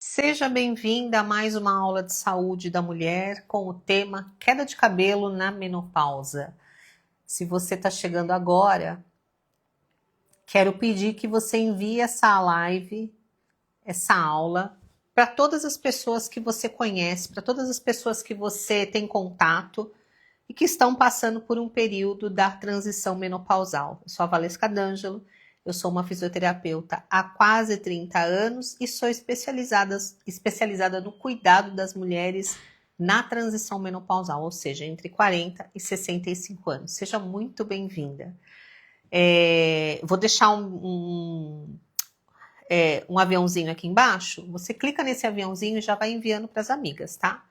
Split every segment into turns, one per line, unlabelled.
Seja bem-vinda a mais uma aula de saúde da mulher com o tema queda de cabelo na menopausa. Se você está chegando agora, quero pedir que você envie essa live, essa aula, para todas as pessoas que você conhece, para todas as pessoas que você tem contato e que estão passando por um período da transição menopausal. Eu sou a Valesca D'Angelo, eu sou uma fisioterapeuta há quase 30 anos e sou especializada no cuidado das mulheres na transição menopausal, ou seja, entre 40 e 65 anos. Seja muito bem-vinda. Vou deixar um aviãozinho aqui embaixo. Você clica nesse aviãozinho e já vai enviando para as amigas, tá?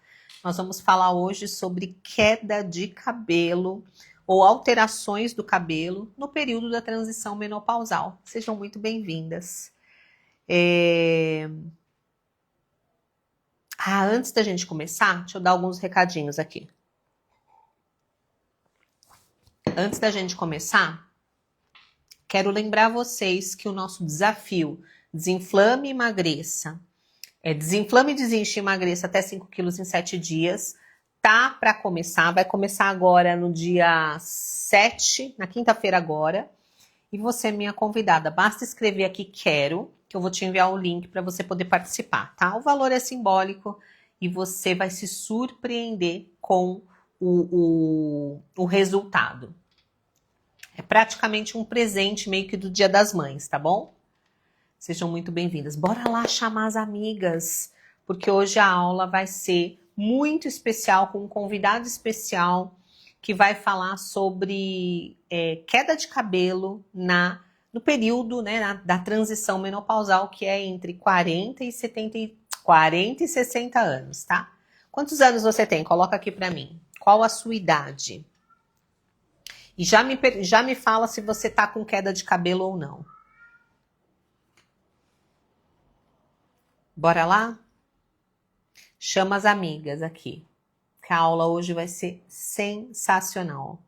Nós vamos falar hoje sobre queda de cabelo ou alterações do cabelo no período da transição menopausal. Sejam muito bem-vindas. Antes da gente começar, deixa eu dar alguns recadinhos aqui. Antes da gente começar, quero lembrar vocês que o nosso desafio Desinflame e Emagreça, Desinflame, Desinche e Emagreça até 5 quilos em 7 dias, tá para começar, vai começar agora no dia 7, na quinta-feira agora, e você é minha convidada, basta escrever aqui quero, que eu vou te enviar o link para você poder participar, tá? O valor é simbólico e você vai se surpreender com o resultado. É praticamente um presente meio que do Dia das Mães, tá bom? Sejam muito bem-vindas. Bora lá chamar as amigas, porque hoje a aula vai ser muito especial, com um convidado especial que vai falar sobre queda de cabelo no período, né, da transição menopausal, que é entre 40 e 60 anos, tá? Quantos anos você tem? Coloca aqui pra mim. Qual a sua idade? E já me fala se você tá com queda de cabelo ou não. Bora lá? Chama as amigas aqui, que a aula hoje vai ser sensacional.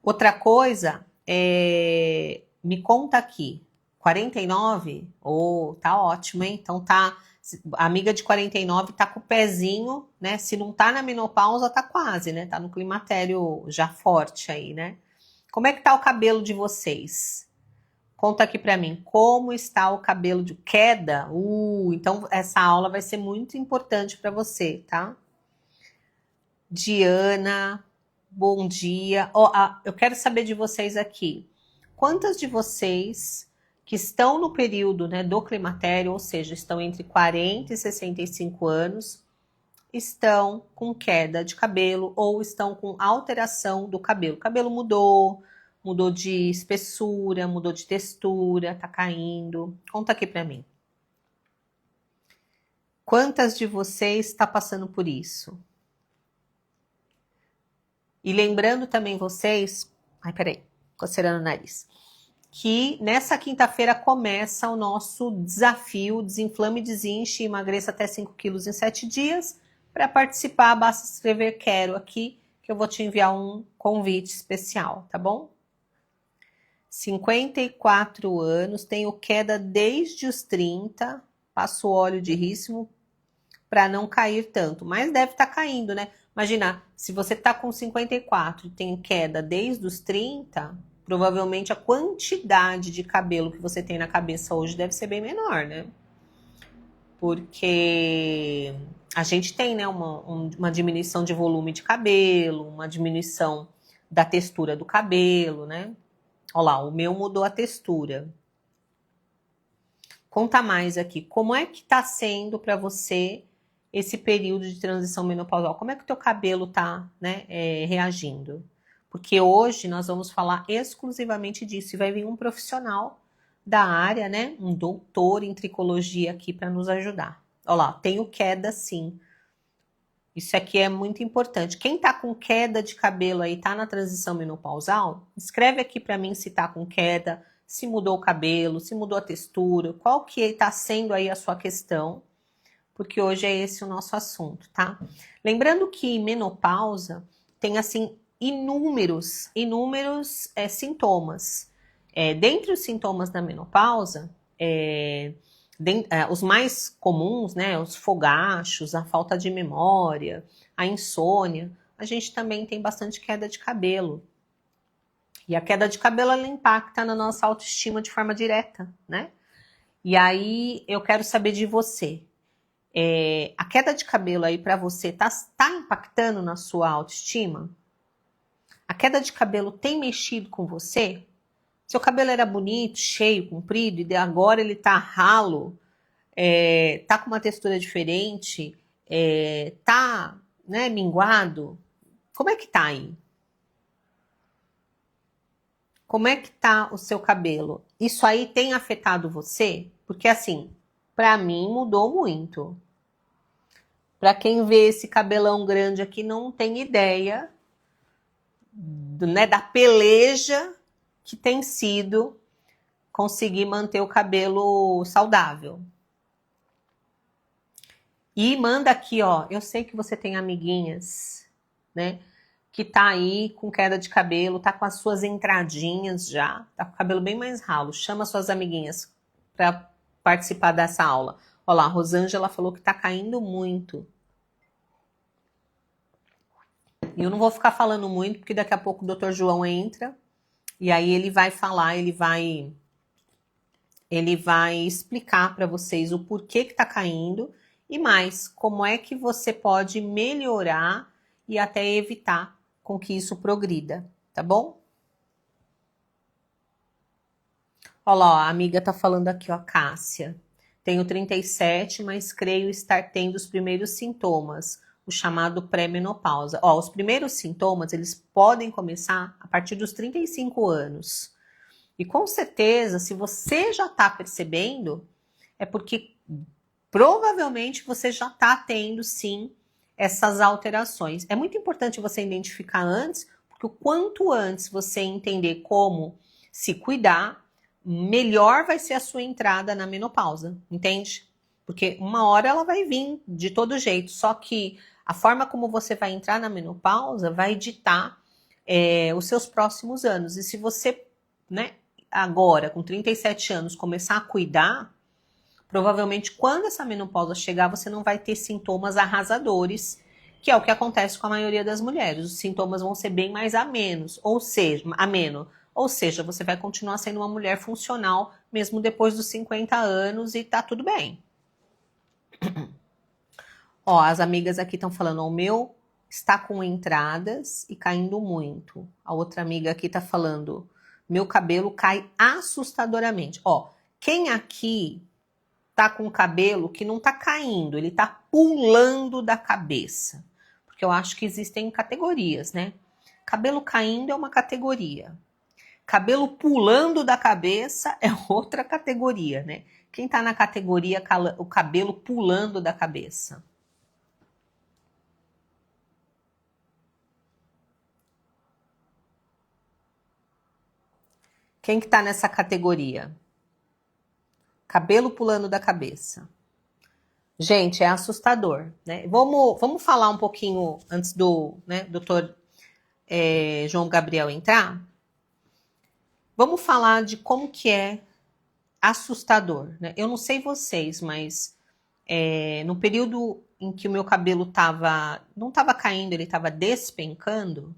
Outra coisa, me conta aqui, 49? Tá ótimo, hein? Então tá, a amiga de 49 tá com o pezinho, né? Se não tá na menopausa, tá quase, né? Tá no climatério já forte aí, né? Como é que tá o cabelo de vocês? Conta aqui pra mim, como está o cabelo de queda? Então essa aula vai ser muito importante para você, tá? Diana, bom dia. Eu quero saber de vocês aqui. Quantas de vocês que estão no período, né, do climatério, ou seja, estão entre 40 e 65 anos, estão com queda de cabelo ou estão com alteração do cabelo? O cabelo mudou de espessura, mudou de textura, tá caindo. Conta aqui pra mim. Quantas de vocês está passando por isso? E lembrando também vocês... Ai, peraí, coceirando o nariz. Que nessa quinta-feira começa o nosso desafio Desinflame, Desinche e Emagreça até 5 quilos em 7 dias. Para participar, basta escrever quero aqui, que eu vou te enviar um convite especial, tá bom? 54 anos, tenho queda desde os 30, passo óleo de rícino para não cair tanto, mas deve estar caindo, né? Imagina, se você está com 54 e tem queda desde os 30, provavelmente a quantidade de cabelo que você tem na cabeça hoje deve ser bem menor, né? Porque a gente tem, né, uma diminuição de volume de cabelo, uma diminuição da textura do cabelo, né? Olha lá, o meu mudou a textura. Conta mais aqui, como é que tá sendo para você esse período de transição menopausal? Como é que o teu cabelo tá, né, reagindo? Porque hoje nós vamos falar exclusivamente disso e vai vir um profissional da área, né, um doutor em tricologia aqui para nos ajudar. Olha lá, tenho queda sim. Isso aqui é muito importante. Quem tá com queda de cabelo aí, tá na transição menopausal? Escreve aqui para mim se tá com queda, se mudou o cabelo, se mudou a textura, qual que tá sendo aí a sua questão, porque hoje é esse o nosso assunto, tá? Lembrando que menopausa tem, assim, inúmeros sintomas. Dentre os sintomas da menopausa, Os mais comuns, né, os fogachos, a falta de memória, a insônia, a gente também tem bastante queda de cabelo. E a queda de cabelo, ela impacta na nossa autoestima de forma direta, né? E aí, eu quero saber de você. A queda de cabelo aí para você tá impactando na sua autoestima? A queda de cabelo tem mexido com você? Seu cabelo era bonito, cheio, comprido, e agora ele tá ralo, tá com uma textura diferente, tá, né, minguado? Como é que tá aí? Como é que tá o seu cabelo? Isso aí tem afetado você? Porque assim, pra mim mudou muito. Pra quem vê esse cabelão grande aqui não tem ideia, né, da peleja que tem sido conseguir manter o cabelo saudável. E manda aqui, ó, eu sei que você tem amiguinhas, né, que tá aí com queda de cabelo, tá com as suas entradinhas já, tá com o cabelo bem mais ralo. Chama suas amiguinhas para participar dessa aula. Olha lá, a Rosângela falou que tá caindo muito. E eu não vou ficar falando muito, porque daqui a pouco o Dr. João entra, e aí ele vai falar, ele vai explicar para vocês o porquê que tá caindo, e mais, como é que você pode melhorar e até evitar com que isso progrida, tá bom? Olha lá, ó, a amiga tá falando aqui, ó, Cássia. Tenho 37, mas creio estar tendo os primeiros sintomas, o chamado pré-menopausa. Ó, os primeiros sintomas, eles podem começar a partir dos 35 anos. E com certeza, se você já tá percebendo, é porque provavelmente você já tá tendo, sim, essas alterações. É muito importante você identificar antes, porque o quanto antes você entender como se cuidar, melhor vai ser a sua entrada na menopausa, entende? Porque uma hora ela vai vir de todo jeito, só que a forma como você vai entrar na menopausa vai ditar os seus próximos anos. E se você, né, agora, com 37 anos, começar a cuidar, provavelmente quando essa menopausa chegar, você não vai ter sintomas arrasadores, que é o que acontece com a maioria das mulheres. Os sintomas vão ser bem mais amenos, ou seja, você vai continuar sendo uma mulher funcional mesmo depois dos 50 anos e tá tudo bem. Ó, as amigas aqui estão falando, o meu está com entradas e caindo muito. A outra amiga aqui tá falando, meu cabelo cai assustadoramente. Ó, quem aqui tá com o cabelo que não tá caindo, ele tá pulando da cabeça? Porque eu acho que existem categorias, né? Cabelo caindo é uma categoria. Cabelo pulando da cabeça é outra categoria, né? Quem tá na categoria o cabelo pulando da cabeça? Quem que tá nessa categoria? Cabelo pulando da cabeça. Gente, é assustador, né? Vamos falar um pouquinho antes do, né, doutor João Gabriel entrar? Vamos falar de como que é assustador, né? Eu não sei vocês, mas no período em que o meu cabelo não estava caindo, ele estava despencando,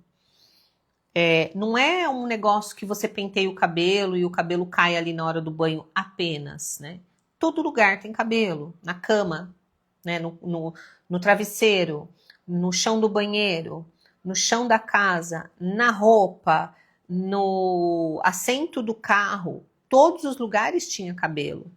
não é um negócio que você penteia o cabelo e o cabelo cai ali na hora do banho apenas, né? Todo lugar tem cabelo, na cama, né? No travesseiro, no chão do banheiro, no chão da casa, na roupa, no assento do carro, todos os lugares tinha cabelo.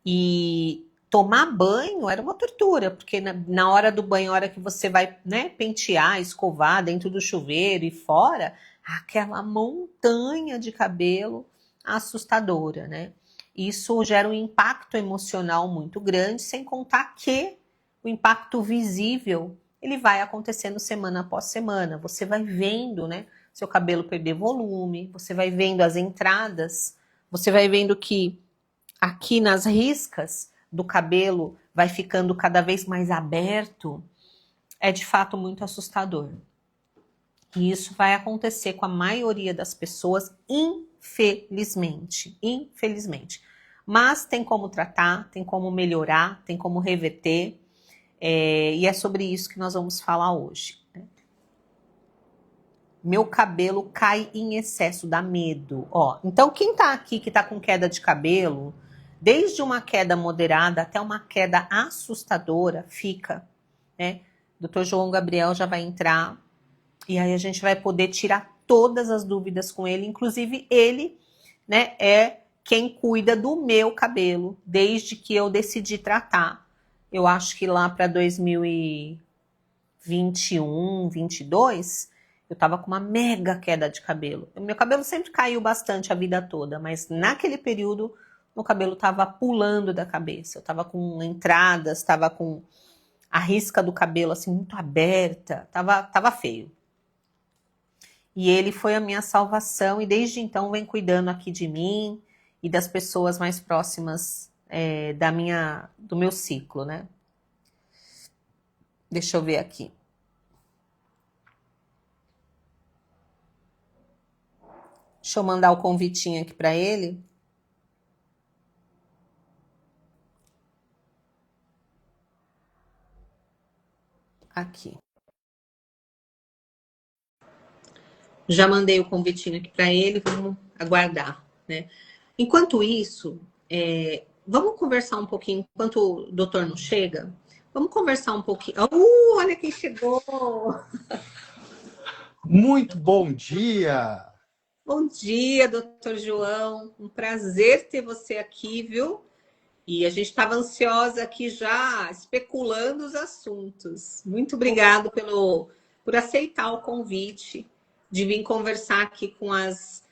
E tomar banho era uma tortura, porque na hora do banho, a hora que você vai, né, pentear, escovar dentro do chuveiro e fora, aquela montanha de cabelo assustadora, né? Isso gera um impacto emocional muito grande, sem contar que o impacto visível ele vai acontecendo semana após semana. Você vai vendo, né, seu cabelo perder volume, você vai vendo as entradas, você vai vendo que aqui nas riscas do cabelo vai ficando cada vez mais aberto. É de fato muito assustador. E isso vai acontecer com a maioria das pessoas, infelizmente. Infelizmente. Mas tem como tratar, tem como melhorar, tem como reverter. E é sobre isso que nós vamos falar hoje. Meu cabelo cai em excesso, dá medo. Ó, então, quem tá aqui que tá com queda de cabelo, desde uma queda moderada até uma queda assustadora, fica, né? Dr. João Gabriel já vai entrar e aí a gente vai poder tirar todas as dúvidas com ele. Inclusive, ele, né, é quem cuida do meu cabelo desde que eu decidi tratar. Eu acho que lá para 2021, 22, eu tava com uma mega queda de cabelo. Meu cabelo sempre caiu bastante a vida toda, mas naquele período meu cabelo tava pulando da cabeça. Eu tava com entradas, tava com a risca do cabelo assim muito aberta, tava feio. E ele foi a minha salvação e desde então vem cuidando aqui de mim e das pessoas mais próximas do meu ciclo, né? Deixa eu ver aqui. Deixa eu mandar o convitinho aqui para ele. Aqui. Já mandei o convitinho aqui para ele, vamos aguardar, né? Enquanto isso, vamos conversar um pouquinho, enquanto o doutor não chega, vamos conversar um pouquinho. Olha quem chegou!
Muito bom dia!
Bom dia, doutor João. Um prazer ter você aqui, viu? E a gente estava ansiosa aqui já, especulando os assuntos. Muito obrigado por aceitar o convite de vir conversar aqui com as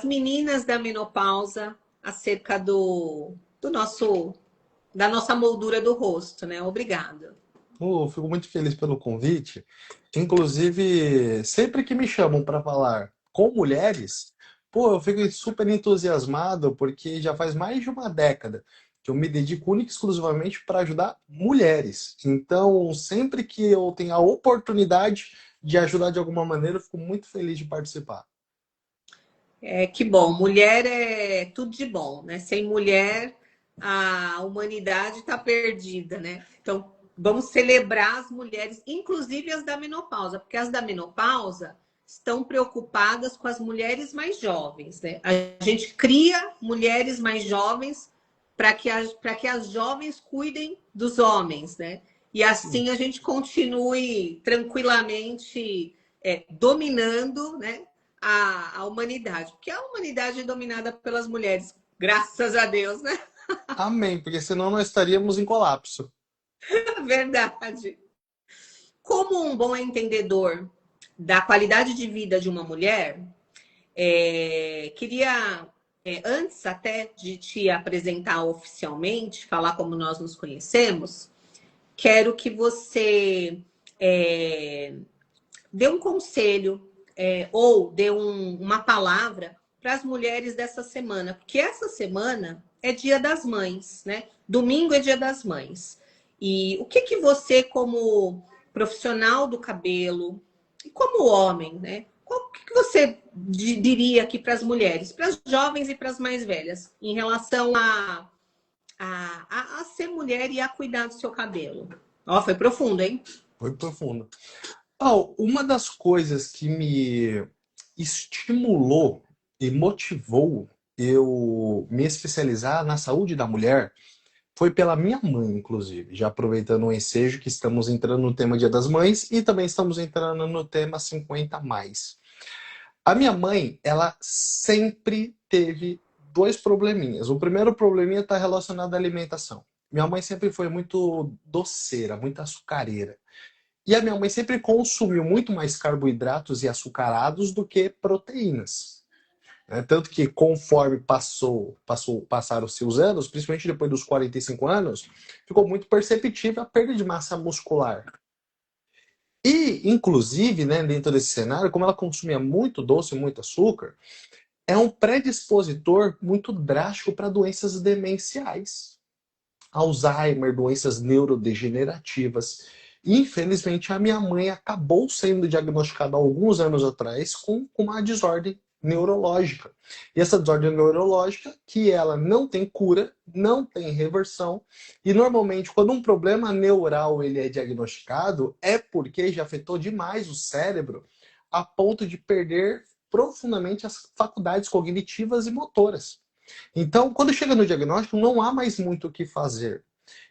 meninas da menopausa acerca da nossa moldura do rosto, né? Obrigada.
Fico muito feliz pelo convite. Inclusive, sempre que me chamam para falar com mulheres, eu fico super entusiasmado porque já faz mais de uma década que eu me dedico única e exclusivamente para ajudar mulheres. Então, sempre que eu tenho a oportunidade de ajudar de alguma maneira, eu fico muito feliz de participar.
Que bom, mulher é tudo de bom, né? Sem mulher, a humanidade está perdida, né? Então, vamos celebrar as mulheres, inclusive as da menopausa, porque as da menopausa estão preocupadas com as mulheres mais jovens, né? A gente cria mulheres mais jovens para que as jovens cuidem dos homens, né? E assim a gente continue tranquilamente dominando, né? A humanidade, porque a humanidade é dominada pelas mulheres, graças a Deus, né?
Amém, porque senão nós estaríamos em colapso.
Verdade. Como um bom entendedor da qualidade de vida de uma mulher, queria, antes até de te apresentar oficialmente, falar como nós nos conhecemos, quero que você dê um conselho ou dê uma palavra para as mulheres dessa semana, porque essa semana é Dia das Mães, né? Domingo é Dia das Mães. E o que você, como profissional do cabelo e como homem, né? O que você diria aqui para as mulheres, para as jovens e para as mais velhas, em relação a ser mulher e a cuidar do seu cabelo? Ó, foi profundo, hein?
Foi profundo. Uma das coisas que me estimulou e motivou eu me especializar na saúde da mulher foi pela minha mãe, inclusive. Já aproveitando o ensejo que estamos entrando no tema Dia das Mães e também estamos entrando no tema 50 mais. A minha mãe, ela sempre teve dois probleminhas. O primeiro probleminha está relacionado à alimentação. Minha mãe sempre foi muito doceira, muito açucareira. E a minha mãe sempre consumiu muito mais carboidratos e açucarados do que proteínas. Tanto que conforme passaram-se os anos, principalmente depois dos 45 anos, ficou muito perceptível a perda de massa muscular. E, inclusive, né, dentro desse cenário, como ela consumia muito doce e muito açúcar, é um predispositor muito drástico para doenças demenciais. Alzheimer, doenças neurodegenerativas. Infelizmente, a minha mãe acabou sendo diagnosticada há alguns anos atrás com uma desordem neurológica. E essa desordem neurológica, que ela não tem cura, não tem reversão, e normalmente quando um problema neural ele é diagnosticado, é porque já afetou demais o cérebro a ponto de perder profundamente as faculdades cognitivas e motoras. Então, quando chega no diagnóstico, não há mais muito o que fazer.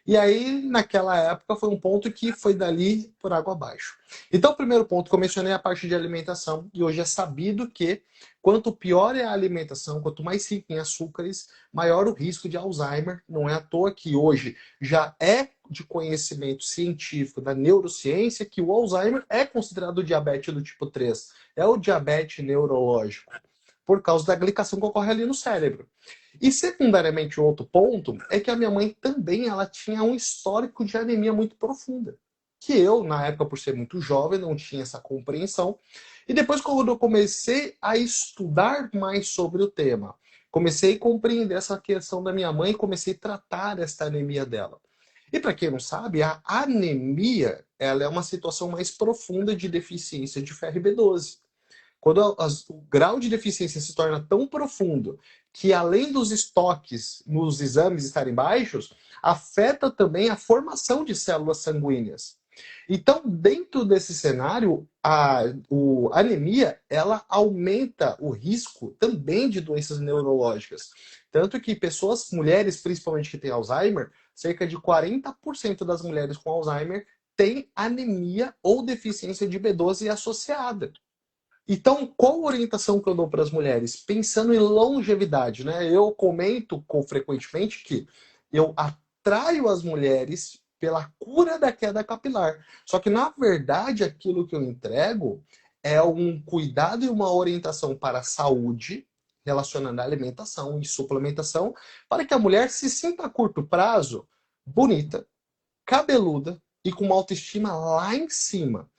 E aí, naquela época, foi um ponto que foi dali por água abaixo. Então, o primeiro ponto que eu mencionei é a parte de alimentação. E hoje é sabido que quanto pior é a alimentação, quanto mais rica em açúcares, maior o risco de Alzheimer. Não é à toa que hoje já é de conhecimento científico da neurociência que o Alzheimer é considerado o diabetes do tipo 3. É o diabetes neurológico, por causa da glicação que ocorre ali no cérebro. E secundariamente, o outro ponto é que a minha mãe também ela tinha um histórico de anemia muito profunda. Que eu, na época, por ser muito jovem, não tinha essa compreensão. E depois, quando eu comecei a estudar mais sobre o tema, comecei a compreender essa questão da minha mãe e comecei a tratar essa anemia dela. E para quem não sabe, a anemia ela é uma situação mais profunda de deficiência de ferro e B12. Quando o grau de deficiência se torna tão profundo que, além dos estoques nos exames estarem baixos, afeta também a formação de células sanguíneas. Então, dentro desse cenário, a anemia ela aumenta o risco também de doenças neurológicas. Tanto que pessoas, mulheres principalmente que têm Alzheimer, cerca de 40% das mulheres com Alzheimer têm anemia ou deficiência de B12 associada. Então, qual a orientação que eu dou para as mulheres? Pensando em longevidade, né? Eu comento frequentemente que eu atraio as mulheres pela cura da queda capilar. Só que, na verdade, aquilo que eu entrego é um cuidado e uma orientação para a saúde, relacionando à alimentação e suplementação, para que a mulher se sinta a curto prazo bonita, cabeluda e com uma autoestima lá em cima.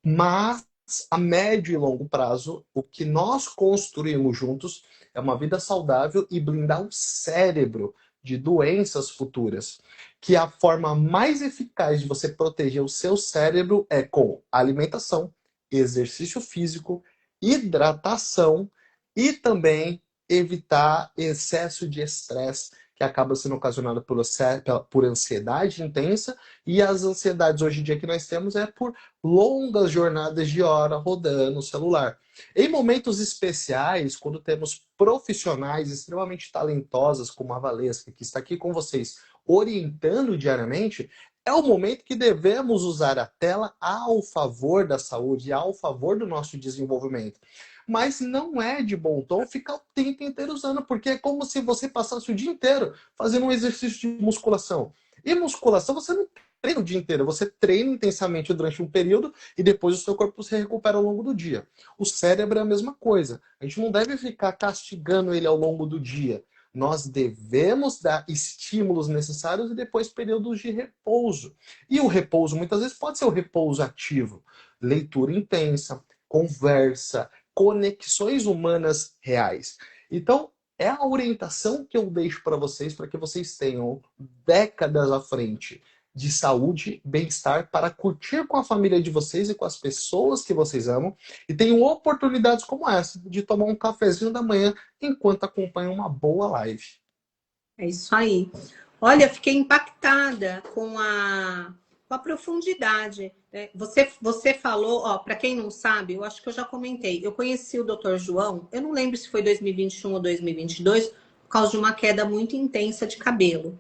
Mas a médio e longo prazo, o que nós construímos juntos é uma vida saudável e blindar o cérebro de doenças futuras. Que a forma mais eficaz de você proteger o seu cérebro é com alimentação, exercício físico, hidratação e também evitar excesso de estresse que acaba sendo ocasionado por ansiedade intensa, e as ansiedades hoje em dia que nós temos é por longas jornadas de hora rodando o celular. Em momentos especiais, quando temos profissionais extremamente talentosas, como a Valesca, que está aqui com vocês, orientando diariamente, é o momento que devemos usar a tela ao favor da saúde, ao favor do nosso desenvolvimento. Mas não é de bom tom ficar o tempo inteiro usando, porque é como se você passasse o dia inteiro fazendo um exercício de musculação. E musculação você não treina o dia inteiro, você treina intensamente durante um período e depois o seu corpo se recupera ao longo do dia. O cérebro é a mesma coisa. A gente não deve ficar castigando ele ao longo do dia. Nós devemos dar estímulos necessários e depois períodos de repouso. E o repouso muitas vezes pode ser o repouso ativo. Leitura intensa, conversa, conexões humanas reais. Então, é a orientação que eu deixo para que vocês tenham décadas à frente de saúde, bem-estar, para curtir com a família de vocês e com as pessoas que vocês amam, e tenham oportunidades como essa, de tomar um cafezinho da manhã enquanto acompanham uma boa live.
É isso aí. Olha, fiquei impactada com a profundidade. Você falou, ó, para quem não sabe, eu acho que eu já comentei. Eu conheci o Dr. João, eu não lembro se foi 2021 ou 2022, por causa de uma queda muito intensa de cabelo.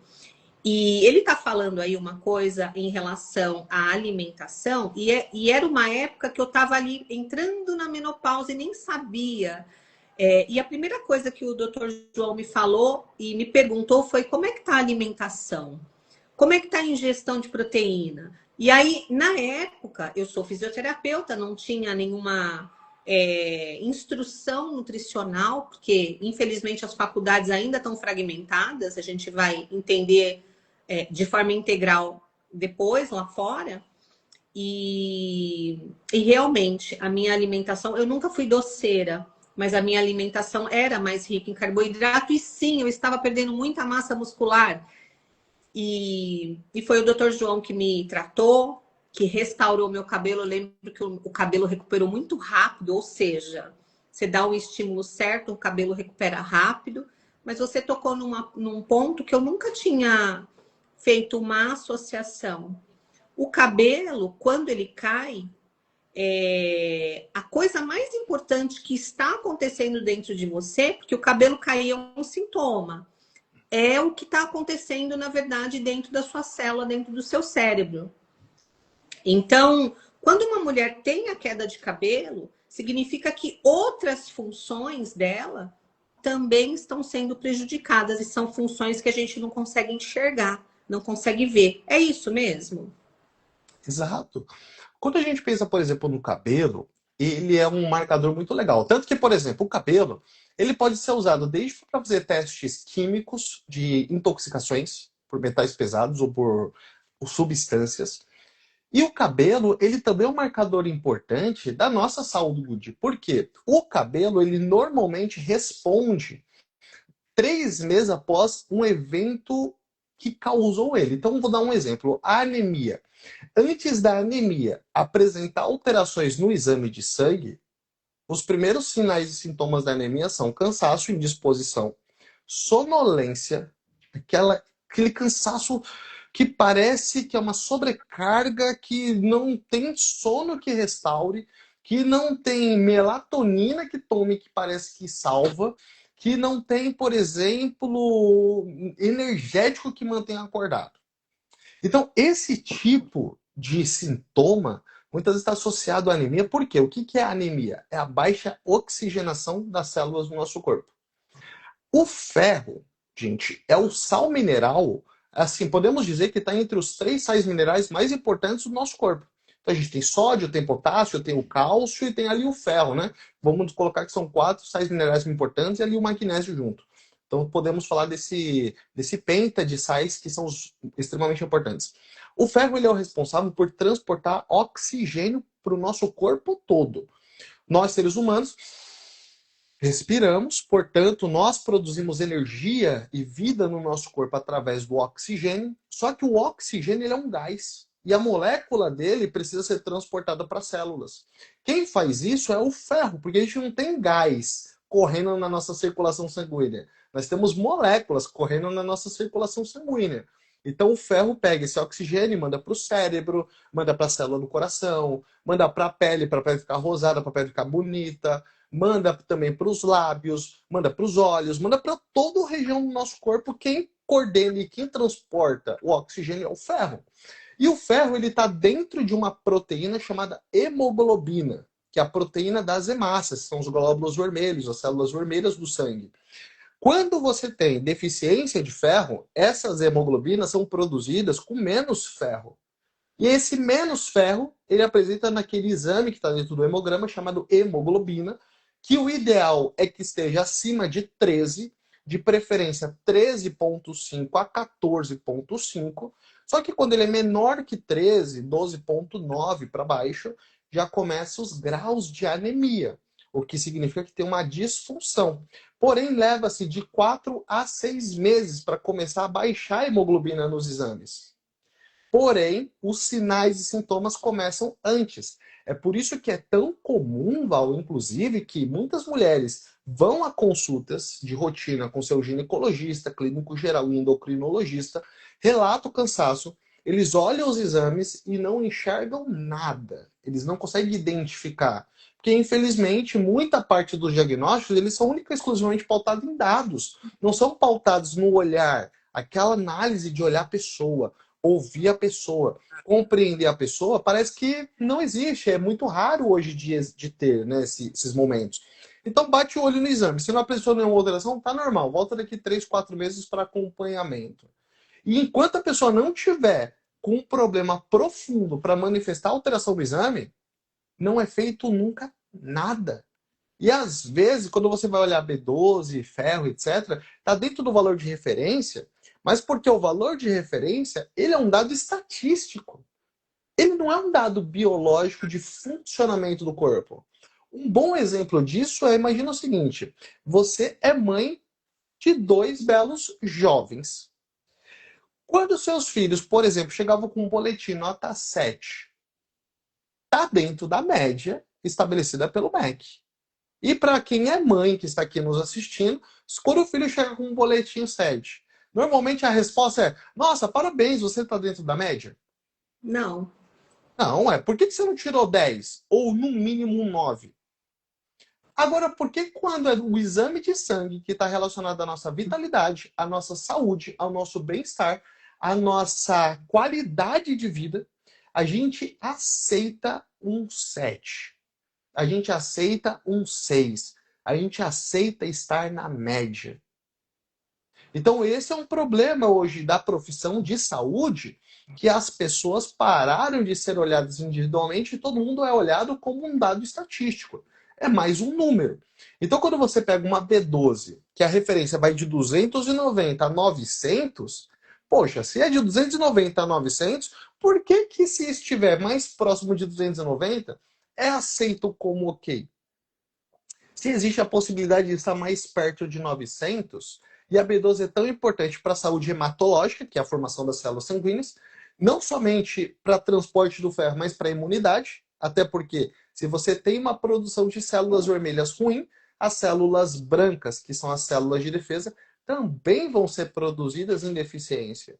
E ele está falando aí uma coisa em relação à alimentação, e era uma época que eu estava ali entrando na menopausa e nem sabia. E a primeira coisa que o Dr. João me falou e me perguntou foi como é que está a alimentação? Como é que está a ingestão de proteína? E aí, na época, eu sou fisioterapeuta, não tinha nenhuma instrução nutricional, porque infelizmente as faculdades ainda estão fragmentadas, a gente vai entender de forma integral depois, lá fora. E realmente, a minha alimentação, eu nunca fui doceira, mas a minha alimentação era mais rica em carboidrato, e sim, eu estava perdendo muita massa muscular. E foi o Dr. João que me tratou, que restaurou meu cabelo. Eu lembro que o cabelo recuperou muito rápido, ou seja, você dá o estímulo certo, o cabelo recupera rápido. Mas você tocou num ponto que eu nunca tinha feito uma associação. O cabelo, quando ele cai, a coisa mais importante que está acontecendo dentro de você, porque o cabelo cair é um sintoma, é o que está acontecendo, na verdade, dentro da sua célula, dentro do seu cérebro. Então, quando uma mulher tem a queda de cabelo, significa que outras funções dela também estão sendo prejudicadas e são funções que a gente não consegue enxergar, não consegue ver. É isso mesmo?
Exato. Quando a gente pensa, por exemplo, no cabelo, ele é um marcador muito legal. Tanto que, por exemplo, o cabelo, ele pode ser usado desde para fazer testes químicos de intoxicações por metais pesados ou por substâncias. E o cabelo, ele também é um marcador importante da nossa saúde. Por quê? O cabelo, ele normalmente responde 3 meses após um evento que causou ele. Então, vou dar um exemplo. A anemia. Antes da anemia apresentar alterações no exame de sangue, os primeiros sinais e sintomas da anemia são cansaço, indisposição, sonolência, aquele cansaço que parece que é uma sobrecarga, que não tem sono que restaure, que não tem melatonina que tome, que parece que salva, que não tem, por exemplo, energético que mantém acordado. Então, esse tipo de sintoma muitas vezes está associado à anemia. Por quê? O que é a anemia? É a baixa oxigenação das células do nosso corpo. O ferro, gente, é o sal mineral, assim, podemos dizer que está entre os 3 sais minerais mais importantes do nosso corpo. Então a gente tem sódio, tem potássio, tem o cálcio e tem ali o ferro, né? Vamos colocar que são 4 sais minerais importantes e ali o magnésio junto. Então podemos falar desse penta de sais que são os extremamente importantes. O ferro ele é o responsável por transportar oxigênio para o nosso corpo todo. Nós, seres humanos, respiramos, portanto, nós produzimos energia e vida no nosso corpo através do oxigênio, só que o oxigênio ele é um gás. E a molécula dele precisa ser transportada para as células. Quem faz isso é o ferro, porque a gente não tem gás correndo na nossa circulação sanguínea. Nós temos moléculas correndo na nossa circulação sanguínea. Então o ferro pega esse oxigênio e manda para o cérebro, manda para a célula do coração, manda para a pele ficar rosada, para a pele ficar bonita, manda também para os lábios, manda para os olhos, manda para toda a região do nosso corpo. Quem coordena e quem transporta o oxigênio é o ferro. E o ferro ele está dentro de uma proteína chamada hemoglobina, que é a proteína das hemácias, que são os glóbulos vermelhos, as células vermelhas do sangue. Quando você tem deficiência de ferro, essas hemoglobinas são produzidas com menos ferro. E esse menos ferro, ele apresenta naquele exame que está dentro do hemograma, chamado hemoglobina, que o ideal é que esteja acima de 13, de preferência 13,5 a 14,5. Só que quando ele é menor que 13, 12,9 para baixo, já começa os graus de anemia, o que significa que tem uma disfunção. Porém, leva-se de 4 a 6 meses para começar a baixar a hemoglobina nos exames. Porém, os sinais e sintomas começam antes. É por isso que é tão comum, Val, inclusive, que muitas mulheres vão a consultas de rotina com seu ginecologista, clínico geral e endocrinologista, relatam o cansaço, eles olham os exames e não enxergam nada. Eles não conseguem identificar. Porque, infelizmente, muita parte dos diagnósticos eles são única e exclusivamente pautados em dados. Não são pautados no olhar, aquela análise de olhar a pessoa, ouvir a pessoa, compreender a pessoa, parece que não existe. É muito raro hoje de ter, né, esses momentos. Então bate o olho no exame. Se não apresentou nenhuma alteração, tá normal. Volta daqui 3, 4 meses para acompanhamento. E enquanto a pessoa não tiver com um problema profundo para manifestar alteração do exame, não é feito nunca nada. E às vezes, quando você vai olhar B12, ferro, etc., está dentro do valor de referência, mas porque o valor de referência ele é um dado estatístico. Ele não é um dado biológico de funcionamento do corpo. Um bom exemplo disso é, imagina o seguinte, você é mãe de 2 belos jovens. Quando seus filhos, por exemplo, chegavam com um boletim nota 7, está dentro da média estabelecida pelo MEC. E para quem é mãe que está aqui nos assistindo, quando o filho chega com um boletim SED, normalmente a resposta é: nossa, parabéns, você está dentro da média?
Não.
Não, por que você não tirou 10? Ou no mínimo um 9? Agora, por que quando é o exame de sangue que está relacionado à nossa vitalidade, à nossa saúde, ao nosso bem-estar, à nossa qualidade de vida, a gente aceita um 7? A gente aceita um 6? A gente aceita estar na média? Então, esse é um problema hoje da profissão de saúde, que as pessoas pararam de ser olhadas individualmente e todo mundo é olhado como um dado estatístico. É mais um número. Então, quando você pega uma B12, que a referência vai de 290 a 900, poxa, se é de 290 a 900, por que que se estiver mais próximo de 290, é aceito como ok? Se existe a possibilidade de estar mais perto de 900, e a B12 é tão importante para a saúde hematológica, que é a formação das células sanguíneas, não somente para transporte do ferro, mas para a imunidade, até porque se você tem uma produção de células vermelhas ruim, as células brancas, que são as células de defesa, também vão ser produzidas em deficiência.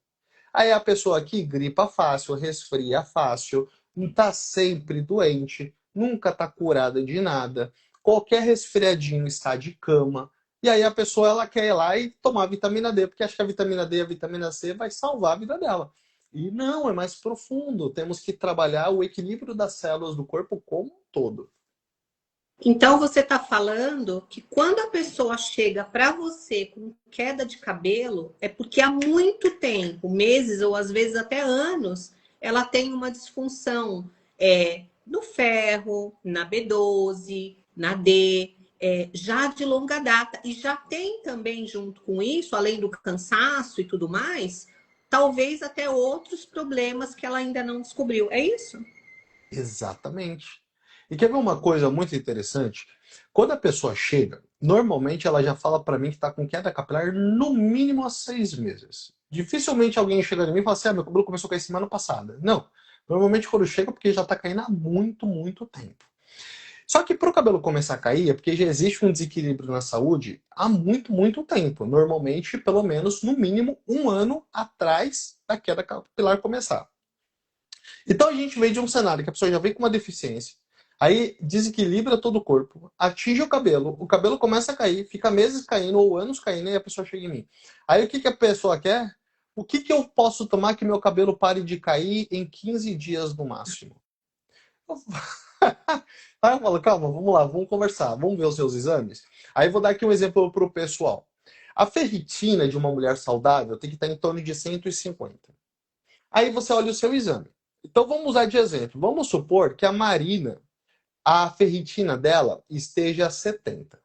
Aí a pessoa aqui gripa fácil, resfria fácil, está sempre doente, nunca está curada de nada, qualquer resfriadinho está de cama. E aí a pessoa ela quer ir lá e tomar vitamina D, porque acha que a vitamina D e a vitamina C vai salvar a vida dela. E não, é mais profundo. Temos que trabalhar o equilíbrio das células do corpo como um todo.
Então você está falando que quando a pessoa chega para você com queda de cabelo, é porque há muito tempo, meses ou às vezes até anos, ela tem uma disfunção no ferro, na B12, na D, já de longa data. E já tem também, junto com isso, além do cansaço e tudo mais, talvez até outros problemas que ela ainda não descobriu. É isso?
Exatamente. E quer ver uma coisa muito interessante? Quando a pessoa chega, normalmente ela já fala para mim que está com queda capilar no mínimo há 6 meses. Dificilmente alguém chega em mim e fala assim: meu cabelo começou a cair semana passada. Não. Normalmente quando chega é porque já está caindo há muito, muito tempo. Só que para o cabelo começar a cair é porque já existe um desequilíbrio na saúde há muito, muito tempo. Normalmente, pelo menos, no mínimo, um ano atrás da queda capilar começar. Então a gente vem de um cenário que a pessoa já vem com uma deficiência, aí desequilibra todo o corpo, atinge o cabelo começa a cair, fica meses caindo ou anos caindo e a pessoa chega em mim. Aí o que que a pessoa quer? O que que eu posso tomar que meu cabelo pare de cair em 15 dias no máximo? Aí eu falo: calma, vamos lá, vamos conversar, vamos ver os seus exames. Aí eu vou dar aqui um exemplo para o pessoal. A ferritina de uma mulher saudável tem que estar em torno de 150. Aí você olha o seu exame. Então vamos usar de exemplo. Vamos supor que a Marina, a ferritina dela esteja a 70.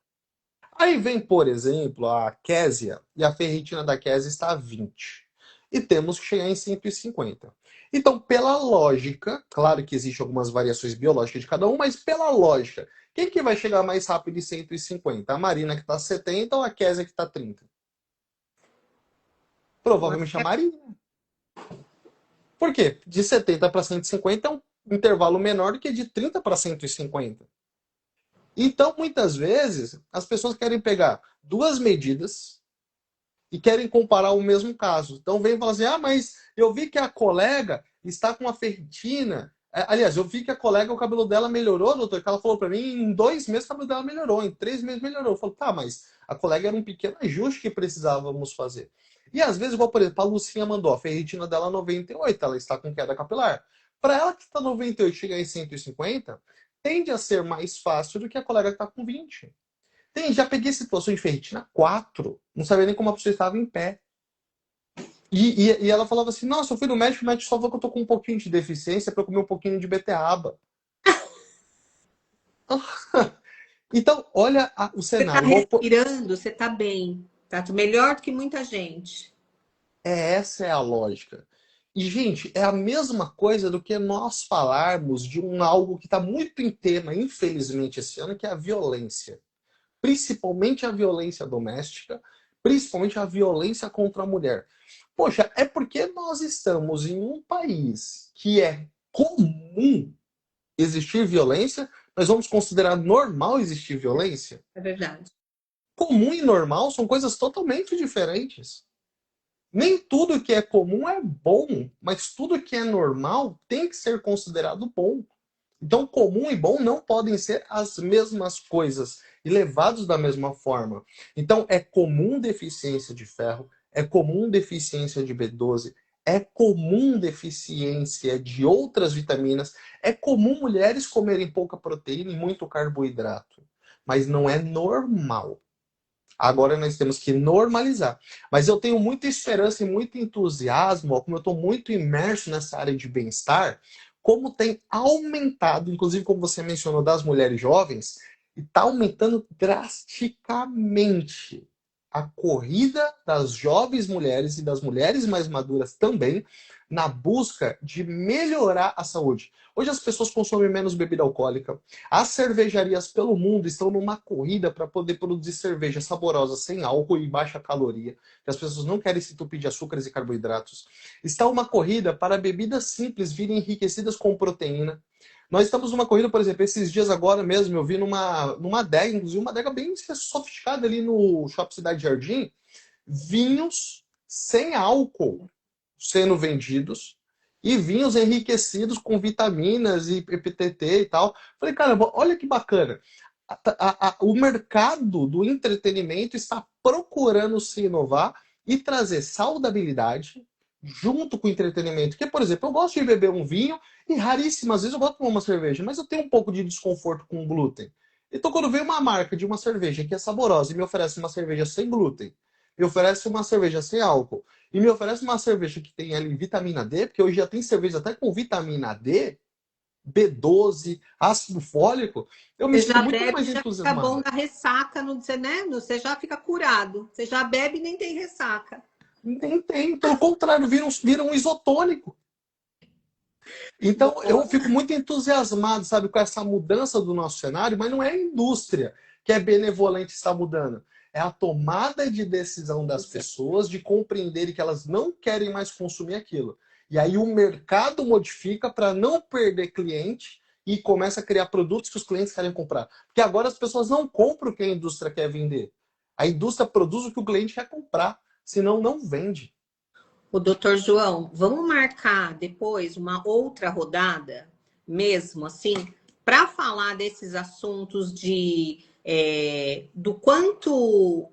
Aí vem, por exemplo, a Késia e a ferritina da Késia está a 20. E temos que chegar em 150. Então, pela lógica, claro que existem algumas variações biológicas de cada um, mas pela lógica, quem que vai chegar mais rápido em 150? A Marina que está a 70 ou a Késia que está a 30? Provavelmente a Marina. Por quê? De 70 para 150 é um intervalo menor do que de 30 para 150. Então, muitas vezes, as pessoas querem pegar duas medidas e querem comparar o mesmo caso. Então, vem e fala assim: mas eu vi que a colega está com a ferritina. Aliás, eu vi que a colega, o cabelo dela melhorou, doutor, que ela falou para mim, em 2 meses o cabelo dela melhorou, em 3 meses melhorou. Eu falo: tá, mas a colega era um pequeno ajuste que precisávamos fazer. E às vezes, igual, por exemplo, a Lucinha mandou a ferritina dela 98, ela está com queda capilar. Para ela que está 98 chegar em 150, tende a ser mais fácil do que a colega que está com 20. Já peguei situação de ferritina 4, não sabia nem como a pessoa estava em pé. E ela falava assim: nossa, eu fui no médico, o médico só falou que eu tô com um pouquinho de deficiência para comer um pouquinho de beterraba. Então, olha o
Você está
cenário.
respirando, você está bem. Tá melhor do que muita gente.
Essa é a lógica. E, gente, é a mesma coisa do que nós falarmos de algo que está muito em tema, infelizmente, esse ano, que é a violência. Principalmente a violência doméstica, principalmente a violência contra a mulher. Poxa, é porque nós estamos em um país que é comum existir violência, Mas vamos considerar normal existir violência?
É verdade.
Comum e normal são coisas totalmente diferentes. Nem tudo que é comum é bom, mas tudo que é normal tem que ser considerado bom. Então, comum e bom não podem ser as mesmas coisas e levados da mesma forma. Então, é comum deficiência de ferro, é comum deficiência de B12, é comum deficiência de outras vitaminas, é comum mulheres comerem pouca proteína e muito carboidrato, mas não é normal. Agora nós temos que normalizar. Mas eu tenho muita esperança e muito entusiasmo, ó, como eu estou muito imerso nessa área de bem-estar, como tem aumentado, inclusive como você mencionou, das mulheres jovens, e está aumentando drasticamente a corrida das jovens mulheres e das mulheres mais maduras também na busca de melhorar a saúde. Hoje as pessoas consomem menos bebida alcoólica. As cervejarias pelo mundo estão numa corrida para poder produzir cerveja saborosa, sem álcool e baixa caloria, que as pessoas não querem se entupir de açúcares e carboidratos. Está uma corrida para bebidas simples virem enriquecidas com proteína. Nós estamos numa corrida, por exemplo, esses dias agora mesmo, eu vi numa adega, inclusive uma adega bem sofisticada ali no Shopping Cidade Jardim, vinhos sem álcool sendo vendidos e vinhos enriquecidos com vitaminas e PTT e tal. Falei, caramba, olha que bacana. O mercado do entretenimento está procurando se inovar e trazer saudabilidade junto com o entretenimento. Porque, por exemplo, eu gosto de beber um vinho e raríssimas vezes eu gosto de tomar uma cerveja, mas eu tenho um pouco de desconforto com o glúten. Então, quando vem uma marca de uma cerveja que é saborosa e me oferece uma cerveja sem glúten, me oferece uma cerveja sem álcool, e me oferece uma cerveja que tem ali vitamina D, porque hoje já tem cerveja até com vitamina D, B12, ácido fólico, eu me
Você
sinto
já
muito
bebe,
mais
já fica bom
entusiasmado.
da ressaca, não, você, né? Você já fica curado. Você já bebe e nem tem ressaca.
Nem tem, pelo contrário, vira um isotônico. Então, eu
Boa.
fico muito entusiasmado, sabe, com essa mudança do nosso cenário, mas não é a indústria que é benevolente está mudando. É a tomada de decisão das pessoas de compreenderem que elas não querem mais consumir aquilo. E aí o mercado modifica para não perder cliente e começa a criar produtos que os clientes querem comprar. Porque agora as pessoas não compram o que a indústria quer vender. A indústria produz o que o cliente quer comprar, senão não vende.
O doutor João, vamos marcar depois uma outra rodada, mesmo assim, para falar desses assuntos do quanto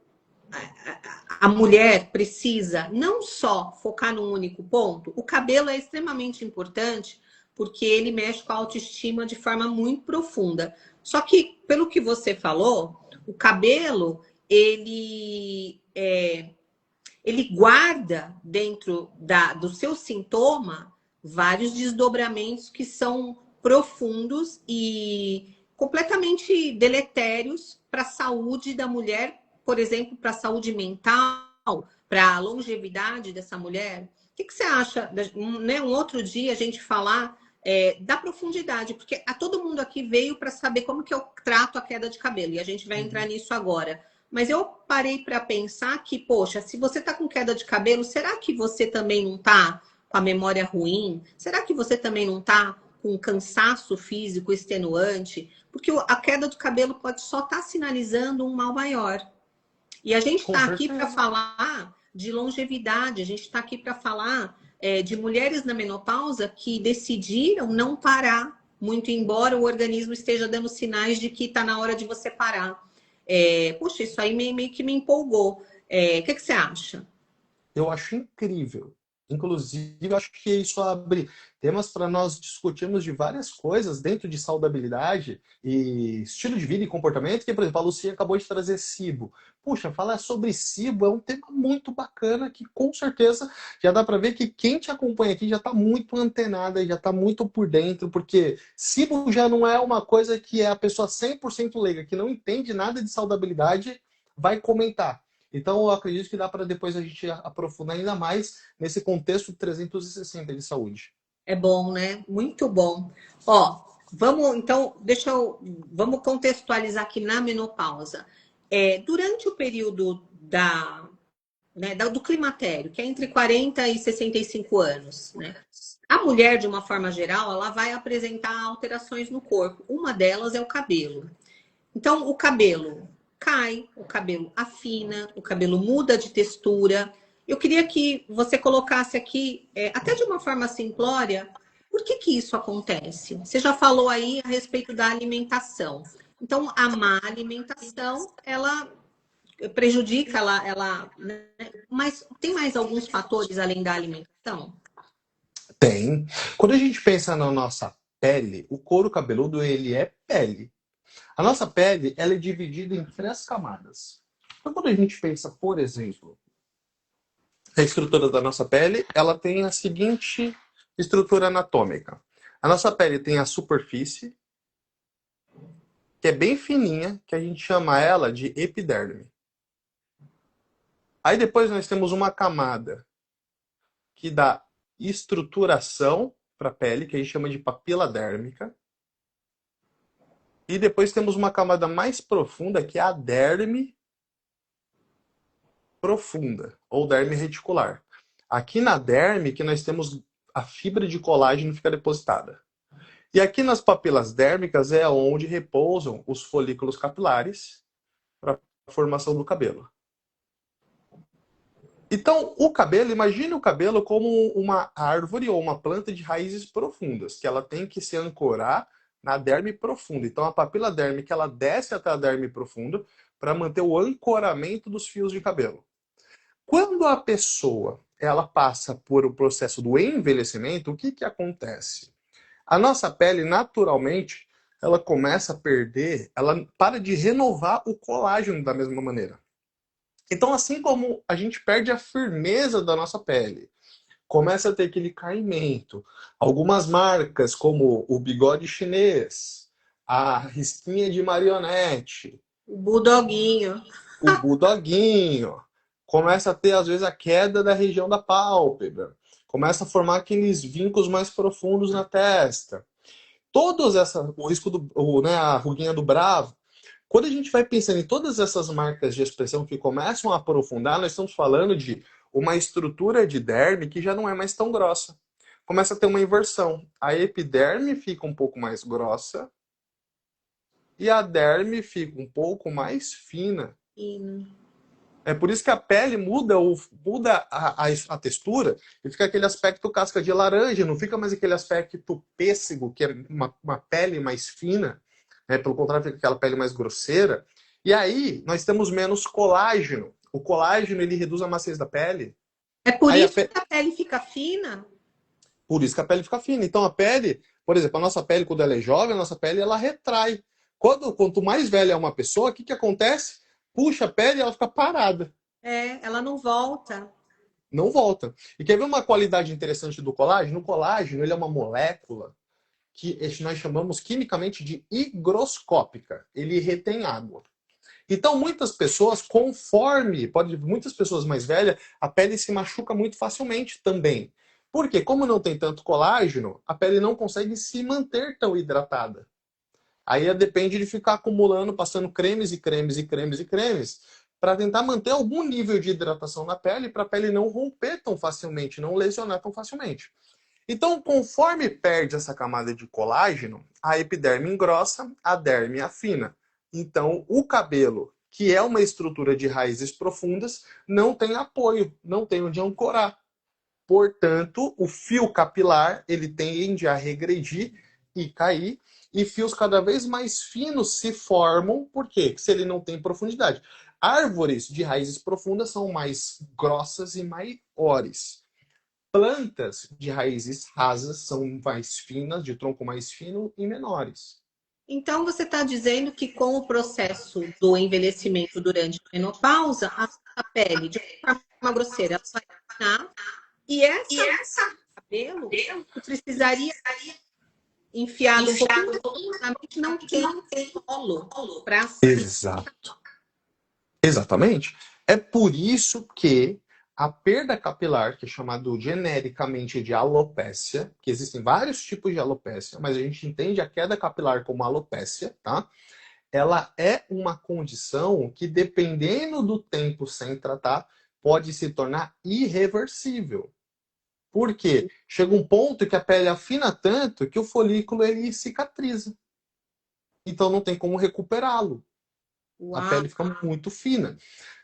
a mulher precisa não só focar num único ponto. O cabelo é extremamente importante porque ele mexe com a autoestima de forma muito profunda. Só que, pelo que você falou, o cabelo, ele guarda dentro do seu sintoma vários desdobramentos que são profundos e completamente deletérios para a saúde da mulher, por exemplo, para a saúde mental, para a longevidade dessa mulher. O que você acha, né, um outro dia a gente falar da profundidade, porque todo mundo aqui veio para saber como que eu trato a queda de cabelo, e a gente vai entrar nisso agora. Mas eu parei para pensar que, poxa, se você tá com queda de cabelo, será que você também não tá com a memória ruim? Será que você também não tá com um cansaço físico extenuante? Porque a queda de cabelo pode só estar sinalizando um mal maior. E a gente
Com
está aqui para
certeza.
falar de longevidade, a gente está aqui para falar de mulheres na menopausa que decidiram não parar, muito embora o organismo esteja dando sinais de que está na hora de você parar. Puxa, isso aí meio que me empolgou. O que você acha?
Eu acho incrível. Inclusive, eu acho que isso abre temas para nós discutirmos de várias coisas dentro de saudabilidade e estilo de vida e comportamento, que, por exemplo, a Lucia acabou de trazer SIBO. Puxa, falar sobre SIBO é um tema muito bacana que, com certeza, já dá para ver que quem te acompanha aqui já está muito antenada, já está muito por dentro, porque SIBO já não é uma coisa que é a pessoa 100% leiga, que não entende nada de saudabilidade, vai comentar. Então, eu acredito que dá para depois a gente aprofundar ainda mais nesse contexto 360 de saúde.
É bom, né? Muito bom. Ó, vamos contextualizar aqui na menopausa. Durante o período né, do climatério, que é entre 40 e 65 anos, né? A mulher, de uma forma geral, ela vai apresentar alterações no corpo. Uma delas é o cabelo. Então, o cabelo cai, o cabelo afina, o cabelo muda de textura. Eu queria que você colocasse aqui, até de uma forma simplória, por que que isso acontece? Você já falou aí a respeito da alimentação. Então, a má alimentação, ela prejudica, né? Mas tem mais alguns fatores além da alimentação?
Tem. Quando a gente pensa na nossa pele, o couro cabeludo, ele é pele. A nossa pele, ela é dividida em 3 camadas. Então, quando a gente pensa, por exemplo, a estrutura da nossa pele, ela tem a seguinte estrutura anatômica. A nossa pele tem a superfície, que é bem fininha, que a gente chama ela de epiderme. Aí depois nós temos uma camada que dá estruturação para a pele, que a gente chama de papila dérmica. E depois temos uma camada mais profunda, que é a derme profunda, ou derme reticular. Aqui na derme que nós temos a fibra de colágeno fica depositada. E aqui nas papilas dérmicas é onde repousam os folículos capilares para a formação do cabelo. Então, o cabelo, imagine o cabelo como uma árvore ou uma planta de raízes profundas, que ela tem que se ancorar na derme profunda. Então, a papila dérmica, ela desce até a derme profunda para manter o ancoramento dos fios de cabelo. Quando a pessoa ela passa por o processo do envelhecimento, o que que acontece? A nossa pele, naturalmente, ela começa a perder, ela para de renovar o colágeno da mesma maneira. Então, assim como a gente perde a firmeza da nossa pele, começa a ter aquele caimento, algumas marcas como o bigode chinês, a risquinha de marionete,
O budoguinho.
o budoguinho, começa a ter às vezes a queda da região da pálpebra, começa a formar aqueles vincos mais profundos na testa. Todos essa, o risco do, né, a ruguinha do bravo. Quando a gente vai pensando em todas essas marcas de expressão que começam a aprofundar, nós estamos falando de uma estrutura de derme que já não é mais tão grossa. Começa a ter uma inversão. A epiderme fica um pouco mais grossa e a derme fica um pouco mais fina. É por isso que a pele muda a textura e fica aquele aspecto casca de laranja, não fica mais aquele aspecto pêssego, que é uma pele mais fina, né? Pelo contrário, fica aquela pele mais grosseira. E aí nós temos menos colágeno. O colágeno ele reduz a maciez da pele.
É por
Aí
isso que a pele fica fina?
Por isso que a pele fica fina. Então a pele, por exemplo, a nossa pele quando ela é jovem, a nossa pele ela retrai. Quanto mais velha é uma pessoa, o que que acontece? Puxa a pele e ela fica parada.
Ela não volta.
Não volta. E quer ver uma qualidade interessante do colágeno? O colágeno ele é uma molécula que nós chamamos quimicamente de higroscópica. Ele retém água. Então, muitas pessoas, muitas pessoas mais velhas, a pele se machuca muito facilmente também. Por quê? Como não tem tanto colágeno, a pele não consegue se manter tão hidratada. Aí depende de ficar acumulando, passando cremes e cremes e cremes e cremes, para tentar manter algum nível de hidratação na pele, para a pele não romper tão facilmente, não lesionar tão facilmente. Então, conforme perde essa camada de colágeno, a epiderme engrossa, a derme afina. Então, o cabelo, que é uma estrutura de raízes profundas, não tem apoio, não tem onde ancorar. Portanto, o fio capilar ele tende a regredir e cair, e fios cada vez mais finos se formam, por quê? Se ele não tem profundidade. Árvores de raízes profundas são mais grossas e maiores. Plantas de raízes rasas são mais finas, de tronco mais fino e menores.
Então, você está dizendo que com o processo do envelhecimento durante a menopausa, a pele, de forma grosseira, ela vai afinar, e essa cabelo que precisaria enfiado um pouquinho não tem solo para.
Exato. Exatamente. É por isso que a perda capilar, que é chamado genericamente de alopécia, que existem vários tipos de alopécia, mas a gente entende a queda capilar como alopécia, tá? Ela é uma condição que, dependendo do tempo sem tratar, pode se tornar irreversível. Por quê? Chega um ponto que a pele afina tanto que o folículo ele cicatriza. Então não tem como recuperá-lo. A
Uau.
pele fica muito fina.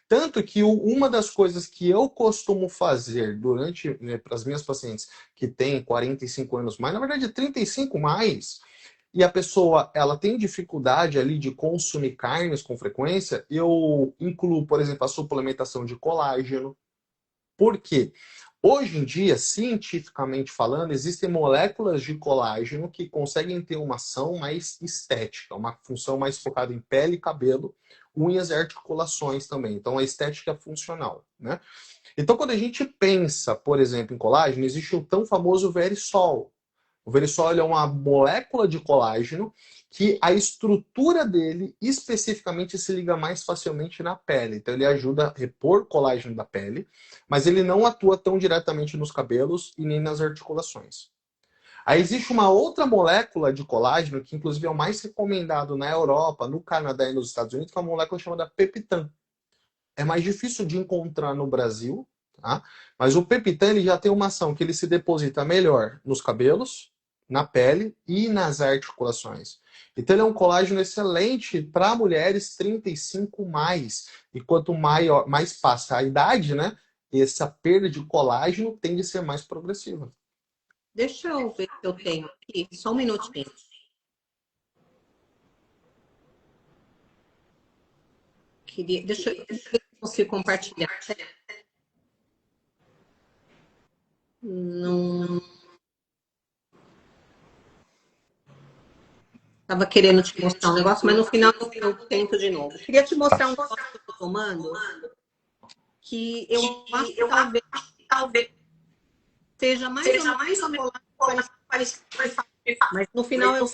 Tanto que uma das coisas que eu costumo fazer durante, né, para as minhas pacientes que têm 45 anos mais, na verdade 35 mais, e a pessoa ela tem dificuldade ali de consumir carnes com frequência, eu incluo, por exemplo, a suplementação de colágeno. Por quê? Hoje em dia, cientificamente falando, existem moléculas de colágeno que conseguem ter uma ação mais estética, uma função mais focada em pele, cabelo, unhas e articulações também. Então, a estética é funcional, né? Então, quando a gente pensa, por exemplo, em colágeno, existe o tão famoso Verisol. O Verisol é uma molécula de colágeno que a estrutura dele especificamente se liga mais facilmente na pele. Então ele ajuda a repor colágeno da pele, mas ele não atua tão diretamente nos cabelos e nem nas articulações. Aí existe uma outra molécula de colágeno, que inclusive é o mais recomendado na Europa, no Canadá e nos Estados Unidos, que é uma molécula chamada Pepitan. É mais difícil de encontrar no Brasil, tá? Mas o Pepitan ele já tem uma ação que ele se deposita melhor nos cabelos, na pele e nas articulações. Então ele é um colágeno excelente para mulheres 35 mais. E quanto maior, mais passa a idade, né? Essa perda de colágeno tende a ser mais progressiva.
Deixa eu ver se eu tenho aqui, só um minutinho. Deixa eu ver se eu consigo compartilhar. Não. Tava querendo te mostrar um negócio, mas no final eu tento de novo. Queria te mostrar um negócio que eu tô tomando, que eu acho que talvez seja mais ou menos parecido, mas no final eu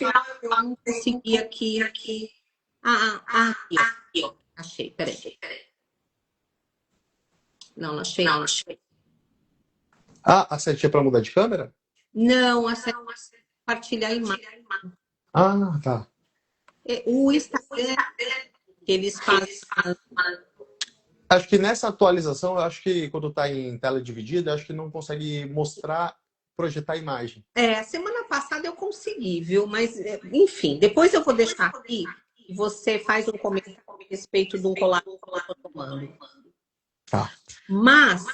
não consegui aqui. Aqui, ó. Achei, peraí. Não achei.
Ah, a setinha para mudar de câmera?
Não, compartilhar a imagem.
Ah, tá.
O Instagram, que eles fazem.
Acho que nessa atualização, eu acho que quando está em tela dividida, eu acho que não consegue mostrar, projetar a imagem.
Semana passada eu consegui, viu? Mas, enfim, depois eu vou deixar aqui e você faz um comentário a respeito de um colágeno que eu estou tomando.
Tá.
Mas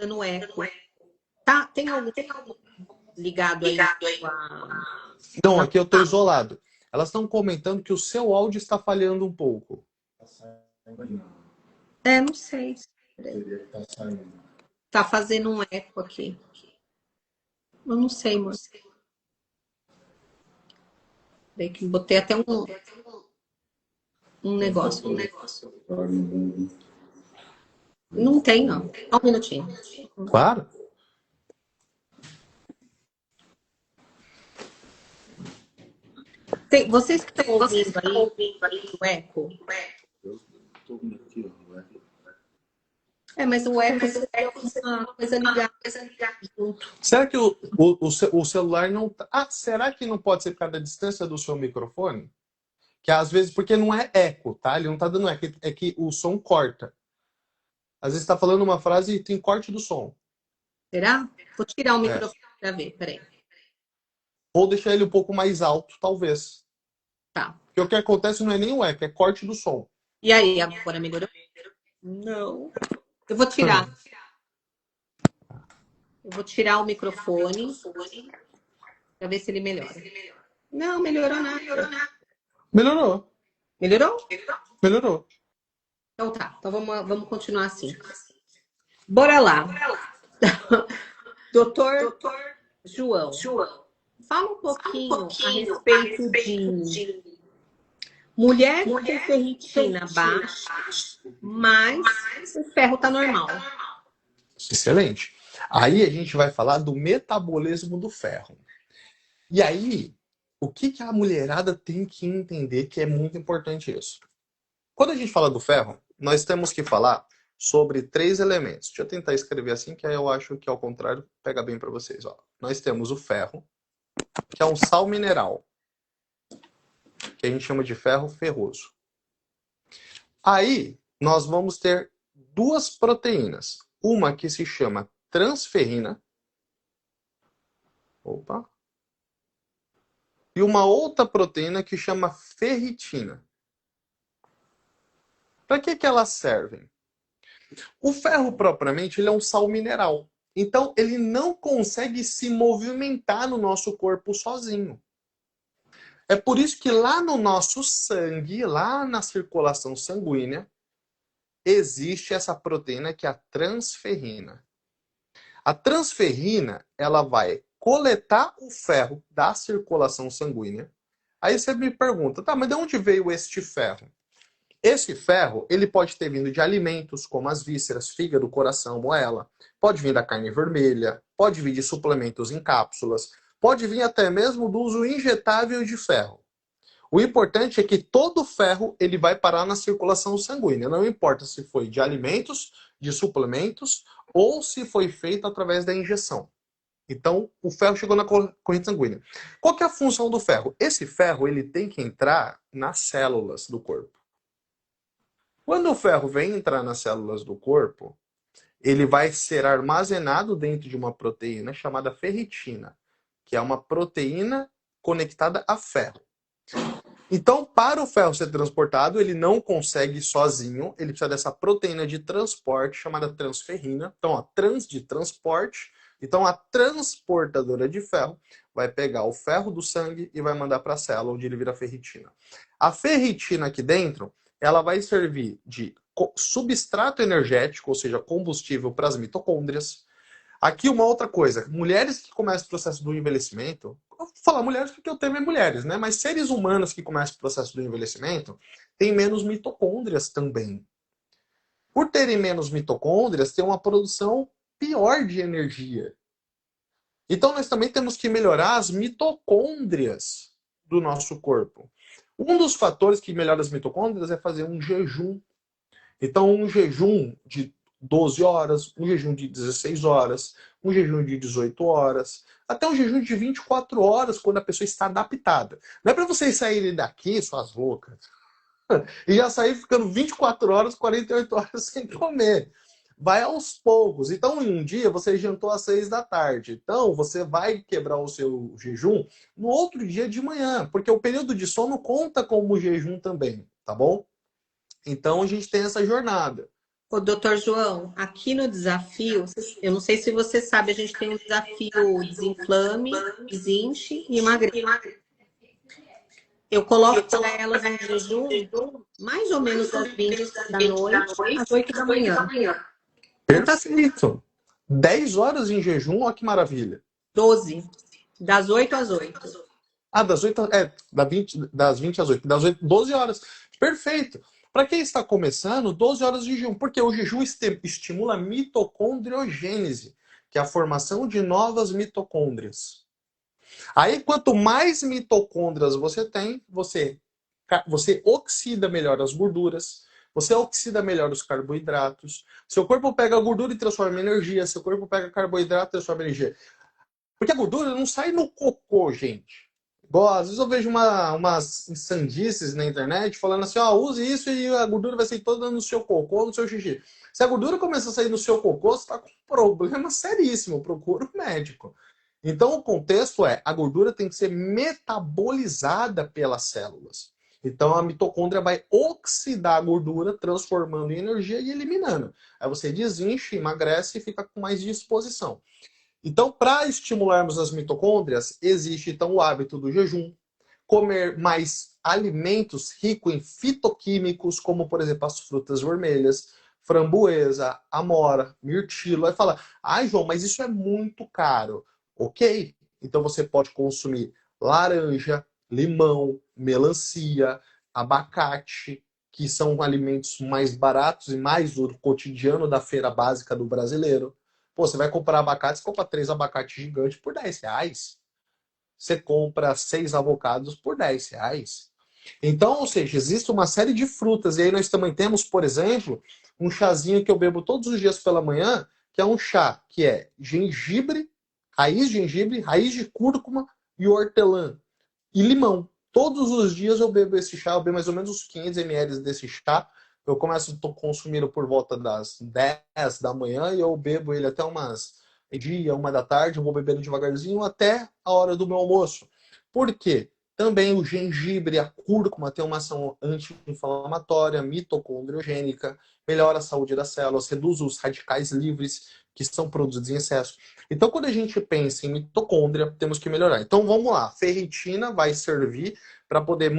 no eco. Tá, tem algum ligado aí?
Não, aqui eu estou isolado. Elas estão comentando que o seu áudio está falhando um pouco.
Não sei. Tá fazendo um eco aqui. Eu não sei, moça. Daí que botei até um negócio. Não tem, não. Só um minutinho.
Claro.
Vocês que estão ouvindo aí o eco? Mas o eco é uma coisa ligada junto.
Será que o celular não tá... Ah, será que não pode ser por causa da distância do seu microfone? Que às vezes, porque não é eco, tá? Ele não tá dando eco, é que o som corta. Às vezes está falando uma frase e tem corte do som.
Será? Vou tirar o microfone para ver, peraí.
Ou deixar ele um pouco mais alto, talvez.
Tá.
Porque o que acontece não é nem o eco, é corte do som.
E aí, agora melhorou? Não. Eu vou tirar. Eu vou tirar o microfone para ver se ele melhora. Não, melhorou nada.
Melhorou.
Melhorou?
Melhorou.
Então tá. Então vamos continuar assim. Bora lá. Doutor João, fala um pouquinho a respeito de mulher com ferritina baixa, mas o ferro tá normal.
Excelente. Aí a gente vai falar do metabolismo do ferro. E aí, o que a mulherada tem que entender que é muito importante isso? Quando a gente fala do ferro, nós temos que falar sobre 3 elementos. Deixa eu tentar escrever assim, que aí eu acho que ao contrário pega bem para vocês. Ó. Nós temos o ferro, que é um sal mineral, que a gente chama de ferro ferroso. Aí, nós vamos ter duas proteínas. Uma que se chama transferrina. Opa. E uma outra proteína que chama ferritina. Para que elas servem? O ferro, propriamente, ele é um sal mineral. Então, ele não consegue se movimentar no nosso corpo sozinho. É por isso que lá no nosso sangue, lá na circulação sanguínea, existe essa proteína que é a transferrina. A transferrina, ela vai coletar o ferro da circulação sanguínea. Aí você me pergunta, tá, mas de onde veio este ferro? Esse ferro, ele pode ter vindo de alimentos, como as vísceras, fígado, coração, moela. Pode vir da carne vermelha, pode vir de suplementos em cápsulas, pode vir até mesmo do uso injetável de ferro. O importante é que todo ferro ele vai parar na circulação sanguínea. Não importa se foi de alimentos, de suplementos, ou se foi feito através da injeção. Então, o ferro chegou na corrente sanguínea. Qual que é a função do ferro? Esse ferro ele tem que entrar nas células do corpo. Quando o ferro vem entrar nas células do corpo, ele vai ser armazenado dentro de uma proteína chamada ferritina, que é uma proteína conectada a ferro. Então, para o ferro ser transportado, ele não consegue sozinho, ele precisa dessa proteína de transporte chamada transferrina. Então, trans de transporte. Então, a transportadora de ferro vai pegar o ferro do sangue e vai mandar para a célula, onde ele vira ferritina. A ferritina aqui dentro, ela vai servir de substrato energético, ou seja, combustível para as mitocôndrias. Aqui uma outra coisa, mulheres que começam o processo do envelhecimento, eu vou falar mulheres porque o tema é mulheres, né? Mas seres humanos que começam o processo do envelhecimento têm menos mitocôndrias também. Por terem menos mitocôndrias, tem uma produção pior de energia. Então nós também temos que melhorar as mitocôndrias do nosso corpo. Um dos fatores que melhora as mitocôndrias é fazer um jejum. Então um jejum de 12 horas, um jejum de 16 horas, um jejum de 18 horas, até um jejum de 24 horas quando a pessoa está adaptada. Não é para vocês saírem daqui, suas loucas, e já sair ficando 24 horas, 48 horas sem comer. Vai aos poucos. Então, em um dia, você jantou às 6 da tarde. Então, você vai quebrar o seu jejum no outro dia de manhã, porque o período de sono conta como jejum também, tá bom? Então, a gente tem essa jornada.
Ô, doutor João, aqui no desafio, eu não sei se você sabe, a gente tem um desafio desinflame, desinche e emagreça. Eu coloco para elas em jejum mais ou menos das 20 da noite às 8 da manhã.
Perfeito. 10 horas em jejum, olha que maravilha.
12, das 8 às 8.
Ah, das 20 às 8. Das 8, 12 horas. Perfeito. Para quem está começando, 12 horas de jejum, porque o jejum estimula a mitocondriogênese, que é a formação de novas mitocôndrias. Aí, quanto mais mitocôndrias você tem, você oxida melhor as gorduras, você oxida melhor os carboidratos. Seu corpo pega a gordura e transforma em energia, seu corpo pega carboidrato e transforma em energia. Porque a gordura não sai no cocô, gente. Bom, às vezes eu vejo umas sandices na internet falando assim, ó, use isso e a gordura vai sair toda no seu cocô, no seu xixi. Se a gordura começar a sair no seu cocô, você está com um problema seríssimo, procura um médico. Então o contexto é, a gordura tem que ser metabolizada pelas células. Então a mitocôndria vai oxidar a gordura, transformando em energia e eliminando. Aí você desinche, emagrece e fica com mais disposição. Então, para estimularmos as mitocôndrias, existe então o hábito do jejum, comer mais alimentos ricos em fitoquímicos, como por exemplo as frutas vermelhas, framboesa, amora, mirtilo. Aí fala, ai João, mas isso é muito caro. Ok, então você pode consumir laranja, limão, melancia, abacate, que são alimentos mais baratos e mais do cotidiano da feira básica do brasileiro. Pô, você vai comprar abacate, você compra 3 abacates gigantes por 10 reais. Você compra 6 avocados por 10 reais. Então, ou seja, existe uma série de frutas. E aí nós também temos, por exemplo, um chazinho que eu bebo todos os dias pela manhã, que é um chá que é gengibre, raiz de cúrcuma e hortelã. E limão. Todos os dias eu bebo esse chá, eu bebo mais ou menos uns 500 ml desse chá Eu começo a consumi-lo por volta das 10 da manhã e eu bebo ele até umas dia, 1 da tarde, eu vou bebendo devagarzinho até a hora do meu almoço. Por quê? Também o gengibre, a cúrcuma tem uma ação anti-inflamatória, mitocondriogênica, melhora a saúde das células, reduz os radicais livres que são produzidos em excesso. Então, quando a gente pensa em mitocôndria, temos que melhorar. Então, vamos lá. Ferritina vai servir para poder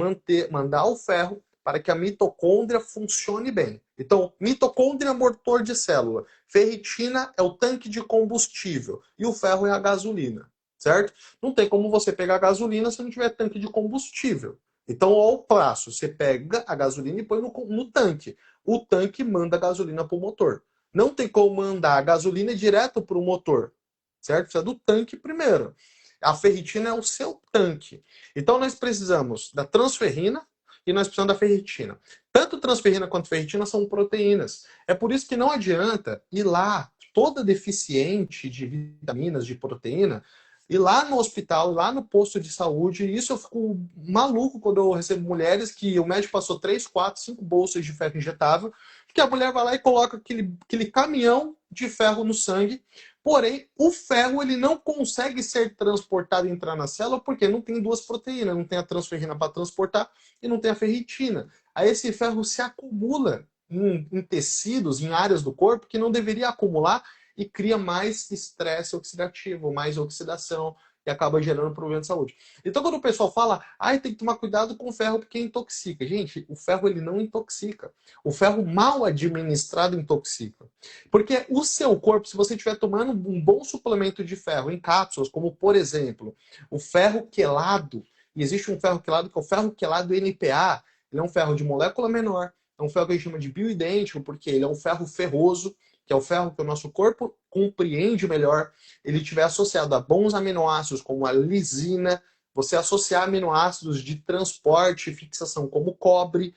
mandar o ferro para que a mitocôndria funcione bem. Então, mitocôndria é motor de célula. Ferritina é o tanque de combustível. E o ferro é a gasolina, certo? Não tem como você pegar gasolina se não tiver tanque de combustível. Então, ao passo, você pega a gasolina e põe no tanque. O tanque manda a gasolina para o motor. Não tem como mandar a gasolina direto para o motor, certo? Precisa do tanque primeiro. A ferritina é o seu tanque. Então, nós precisamos da transferrina, e nós precisamos da ferritina. Tanto transferrina quanto ferritina são proteínas. É por isso que não adianta ir lá, toda deficiente de vitaminas, de proteína, ir lá no hospital, ir lá no posto de saúde. E isso eu fico maluco quando eu recebo mulheres que o médico passou 3, 4, 5 bolsas de ferro injetável, que a mulher vai lá e coloca aquele caminhão de ferro no sangue. Porém, o ferro ele não consegue ser transportado e entrar na célula porque não tem duas proteínas, não tem a transferrina para transportar e não tem a ferritina. Aí esse ferro se acumula em tecidos, em áreas do corpo que não deveria acumular e cria mais estresse oxidativo, mais oxidação e acaba gerando problema de saúde. Então quando o pessoal fala, tem que tomar cuidado com o ferro porque intoxica. Gente, o ferro ele não intoxica. O ferro mal administrado intoxica. Porque o seu corpo, se você estiver tomando um bom suplemento de ferro em cápsulas, como por exemplo, o ferro quelado, e existe um ferro quelado que é o ferro quelado NPA, ele é um ferro de molécula menor, é um ferro que a gente chama de bioidêntico, porque ele é um ferro ferroso, que é o ferro que o nosso corpo compreende melhor. Ele estiver associado a bons aminoácidos, como a lisina, você associar aminoácidos de transporte e fixação, como cobre,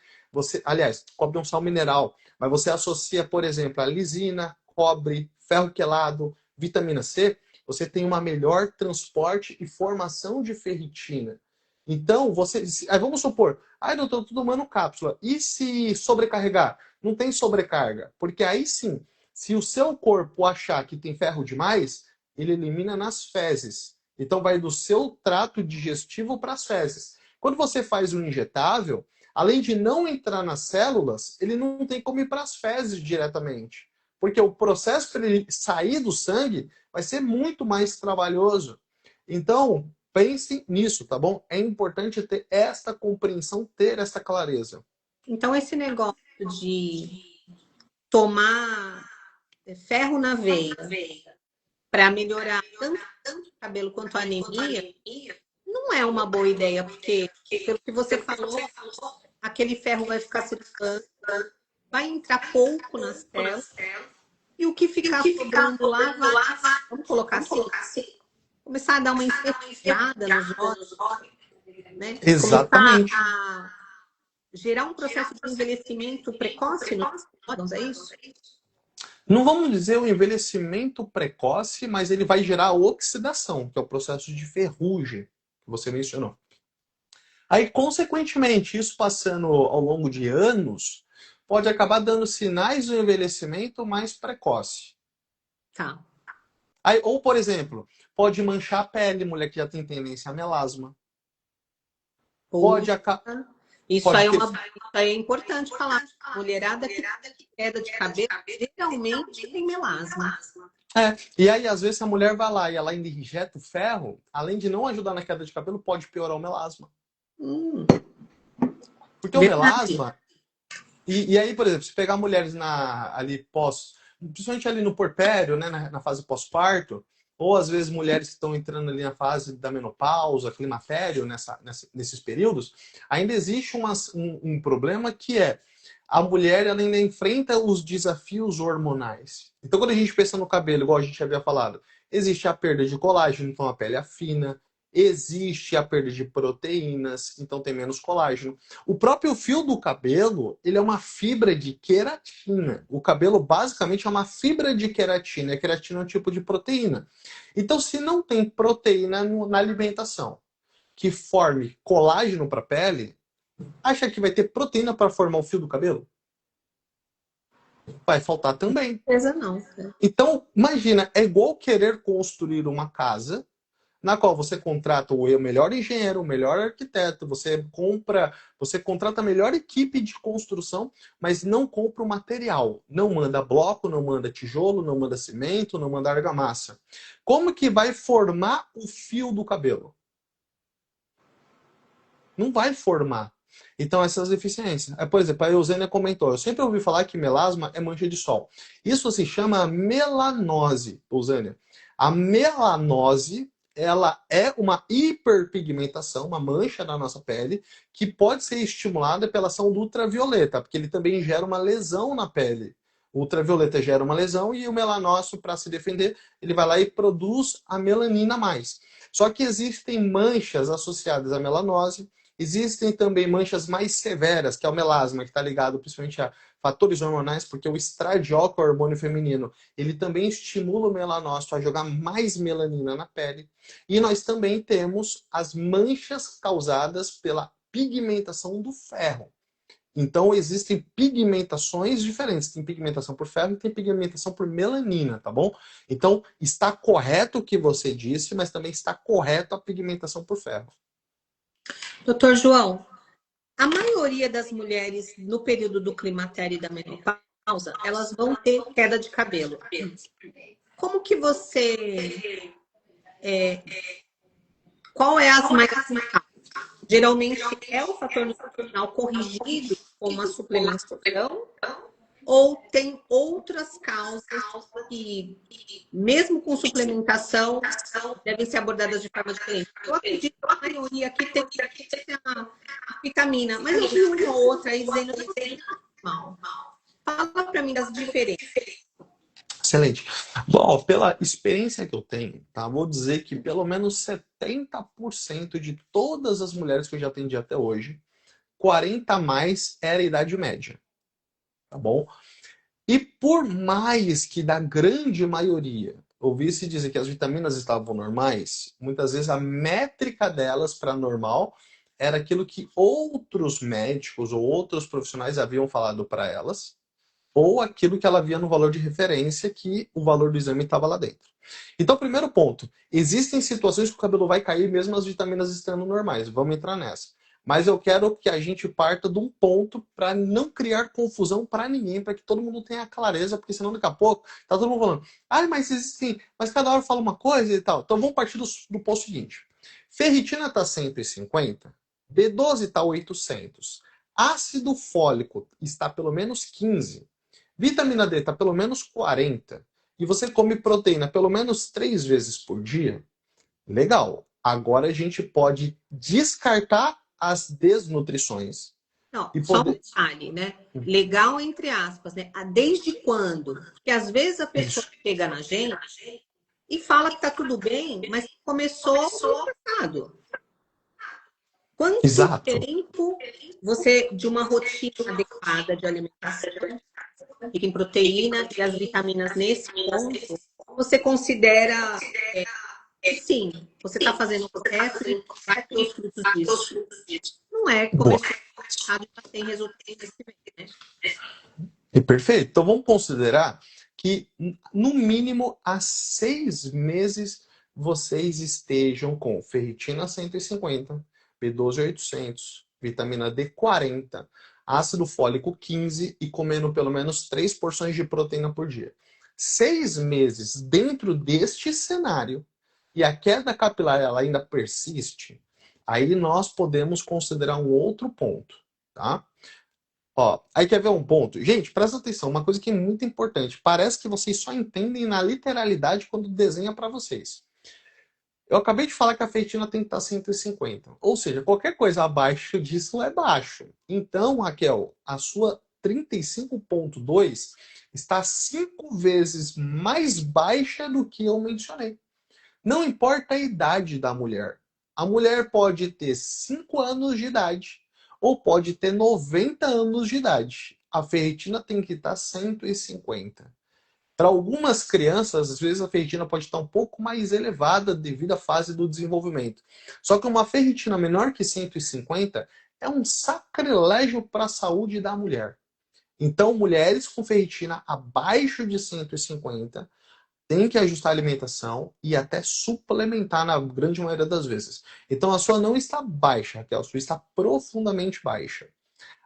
cobre é um sal mineral, mas você associa, por exemplo, a lisina, cobre, ferro quelado, vitamina C, você tem uma melhor transporte e formação de ferritina. Então, aí vamos supor, doutor, eu tô tomando cápsula. E se sobrecarregar? Não tem sobrecarga. Porque aí sim, se o seu corpo achar que tem ferro demais, ele elimina nas fezes. Então vai do seu trato digestivo para as fezes. Quando você faz o injetável, além de não entrar nas células, ele não tem como ir para as fezes diretamente. Porque o processo para ele sair do sangue vai ser muito mais trabalhoso. Então, pense nisso, tá bom? É importante ter esta compreensão, ter esta clareza.
Então, esse negócio de tomar ferro na veia para melhorar tanto o cabelo quanto a anemia, não é uma boa ideia, porque, pelo que você falou, aquele ferro vai ficar circulando, vai entrar pouco na célula, e o que ficar sobrando lá vai, vamos colocar assim, começar a dar uma enferrujada nos olhos, né?
Exatamente.
Começar a gerar um processo de envelhecimento precoce nos órgãos, é isso?
Não vamos dizer o envelhecimento precoce, mas ele vai gerar oxidação, que é o processo de ferrugem que você mencionou. Aí, consequentemente, isso passando ao longo de anos, pode acabar dando sinais do envelhecimento mais precoce.
Tá.
Aí, ou, por exemplo, pode manchar a pele, mulher que já tem tendência a melasma. Pode acabar.
Isso aí é importante falar. Mulherada que tem queda de cabelo geralmente tem melasma.
E aí, às vezes, a mulher vai lá e ela ainda injeta o ferro, além de não ajudar na queda de cabelo, pode piorar o melasma. Porque o melasma... E aí, por exemplo, se pegar mulheres ali principalmente ali no puerpério, né, na fase pós-parto, ou às vezes mulheres que estão entrando ali na fase da menopausa, climatério, nesses períodos, ainda existe um problema que é a mulher ela ainda enfrenta os desafios hormonais. Então, quando a gente pensa no cabelo, igual a gente havia falado, existe a perda de colágeno, então a pele afina, existe a perda de proteínas, então tem menos colágeno. O próprio fio do cabelo, ele é uma fibra de queratina. O cabelo basicamente é uma fibra de queratina. A queratina é um tipo de proteína. Então, se não tem proteína na alimentação que forme colágeno para a pele, acha que vai ter proteína para formar o fio do cabelo? Vai faltar também.
Certeza não.
Então, imagina, é igual querer construir uma casa na qual você contrata o melhor engenheiro, o melhor arquiteto, você contrata a melhor equipe de construção, mas não compra o material. Não manda bloco, não manda tijolo, não manda cimento, não manda argamassa. Como que vai formar o fio do cabelo? Não vai formar. Então, essas deficiências. Por exemplo, a Eusênia comentou, eu sempre ouvi falar que melasma é mancha de sol. Isso se chama melanose, Eusênia. A melanose, ela é uma hiperpigmentação, uma mancha na nossa pele, que pode ser estimulada pela ação do ultravioleta, porque ele também gera uma lesão na pele. O ultravioleta gera uma lesão e o melanócito, para se defender, ele vai lá e produz a melanina a mais. Só que existem manchas associadas à melanose. Existem também manchas mais severas, que é o melasma, que está ligado principalmente a fatores hormonais, porque o estradiol, que é o hormônio feminino, ele também estimula o melanócito a jogar mais melanina na pele. E nós também temos as manchas causadas pela pigmentação do ferro. Então, existem pigmentações diferentes. Tem pigmentação por ferro e tem pigmentação por melanina, tá bom? Então, está correto o que você disse, mas também está correto a pigmentação por ferro.
Doutor João, a maioria das mulheres no período do climatério e da menopausa, elas vão ter queda de cabelo. Como que você... qual é as mais... Geralmente é o fator nutricional corrigido com uma suplementação ou tem outras causas que, mesmo com suplementação, devem ser abordadas de forma diferente? Eu acredito que a maioria aqui tem a vitamina, mas eu vi uma ou outra aí dizendo que não é mal. Fala para mim das diferenças.
Excelente. Bom, pela experiência que eu tenho, tá? Vou dizer que pelo menos 70% de todas as mulheres que eu já atendi até hoje, 40 a mais era a idade média, tá bom? E por mais que da grande maioria ouvisse dizer que as vitaminas estavam normais, muitas vezes a métrica delas para normal era aquilo que outros médicos ou outros profissionais haviam falado para elas, ou aquilo que ela via no valor de referência, que o valor do exame estava lá dentro. Então, primeiro ponto, existem situações que o cabelo vai cair mesmo as vitaminas estando normais, vamos entrar nessa. Mas eu quero que a gente parta de um ponto para não criar confusão para ninguém, para que todo mundo tenha clareza, porque senão daqui a pouco tá todo mundo falando, mas existem, mas cada hora fala uma coisa e tal. Então vamos partir do ponto seguinte. Ferritina está 150, B12 está 800, ácido fólico está pelo menos 15, vitamina D está pelo menos 40, e você come proteína pelo menos 3 vezes por dia, legal. Agora a gente pode descartar as desnutrições.
Não,
E
só um
poder...
detalhe, né? Legal entre aspas, né? Desde quando? Porque às vezes a pessoa chega na gente e fala que tá tudo bem, mas começou no passado. Quanto
Exato.
tempo você, de uma rotina adequada de alimentação, rica em proteína e as vitaminas nesse ponto, você considera que sim, você está fazendo o correto e vai ter os frutos disso? Não é,
Boa.
começou errado e já tem resultado nesse mês, né?
E perfeito. Então vamos considerar que, no mínimo, há 6 meses vocês estejam com ferritina 150, B12 800, vitamina D 40, ácido fólico 15 e comendo pelo menos 3 porções de proteína por dia. 6 meses dentro deste cenário e a queda capilar ela ainda persiste, aí nós podemos considerar um outro ponto, tá? Ó, aí quer ver um ponto? Gente, presta atenção, uma coisa que é muito importante. Parece que vocês só entendem na literalidade quando desenha para vocês. Eu acabei de falar que a ferritina tem que estar 150. Ou seja, qualquer coisa abaixo disso é baixo. Então, Raquel, a sua 35,2 está 5 vezes mais baixa do que eu mencionei. Não importa a idade da mulher. A mulher pode ter 5 anos de idade ou pode ter 90 anos de idade. A ferritina tem que estar 150. Para algumas crianças, às vezes a ferritina pode estar um pouco mais elevada devido à fase do desenvolvimento. Só que uma ferritina menor que 150 é um sacrilégio para a saúde da mulher. Então, mulheres com ferritina abaixo de 150 têm que ajustar a alimentação e até suplementar na grande maioria das vezes. Então, a sua não está baixa, Raquel, a sua está profundamente baixa.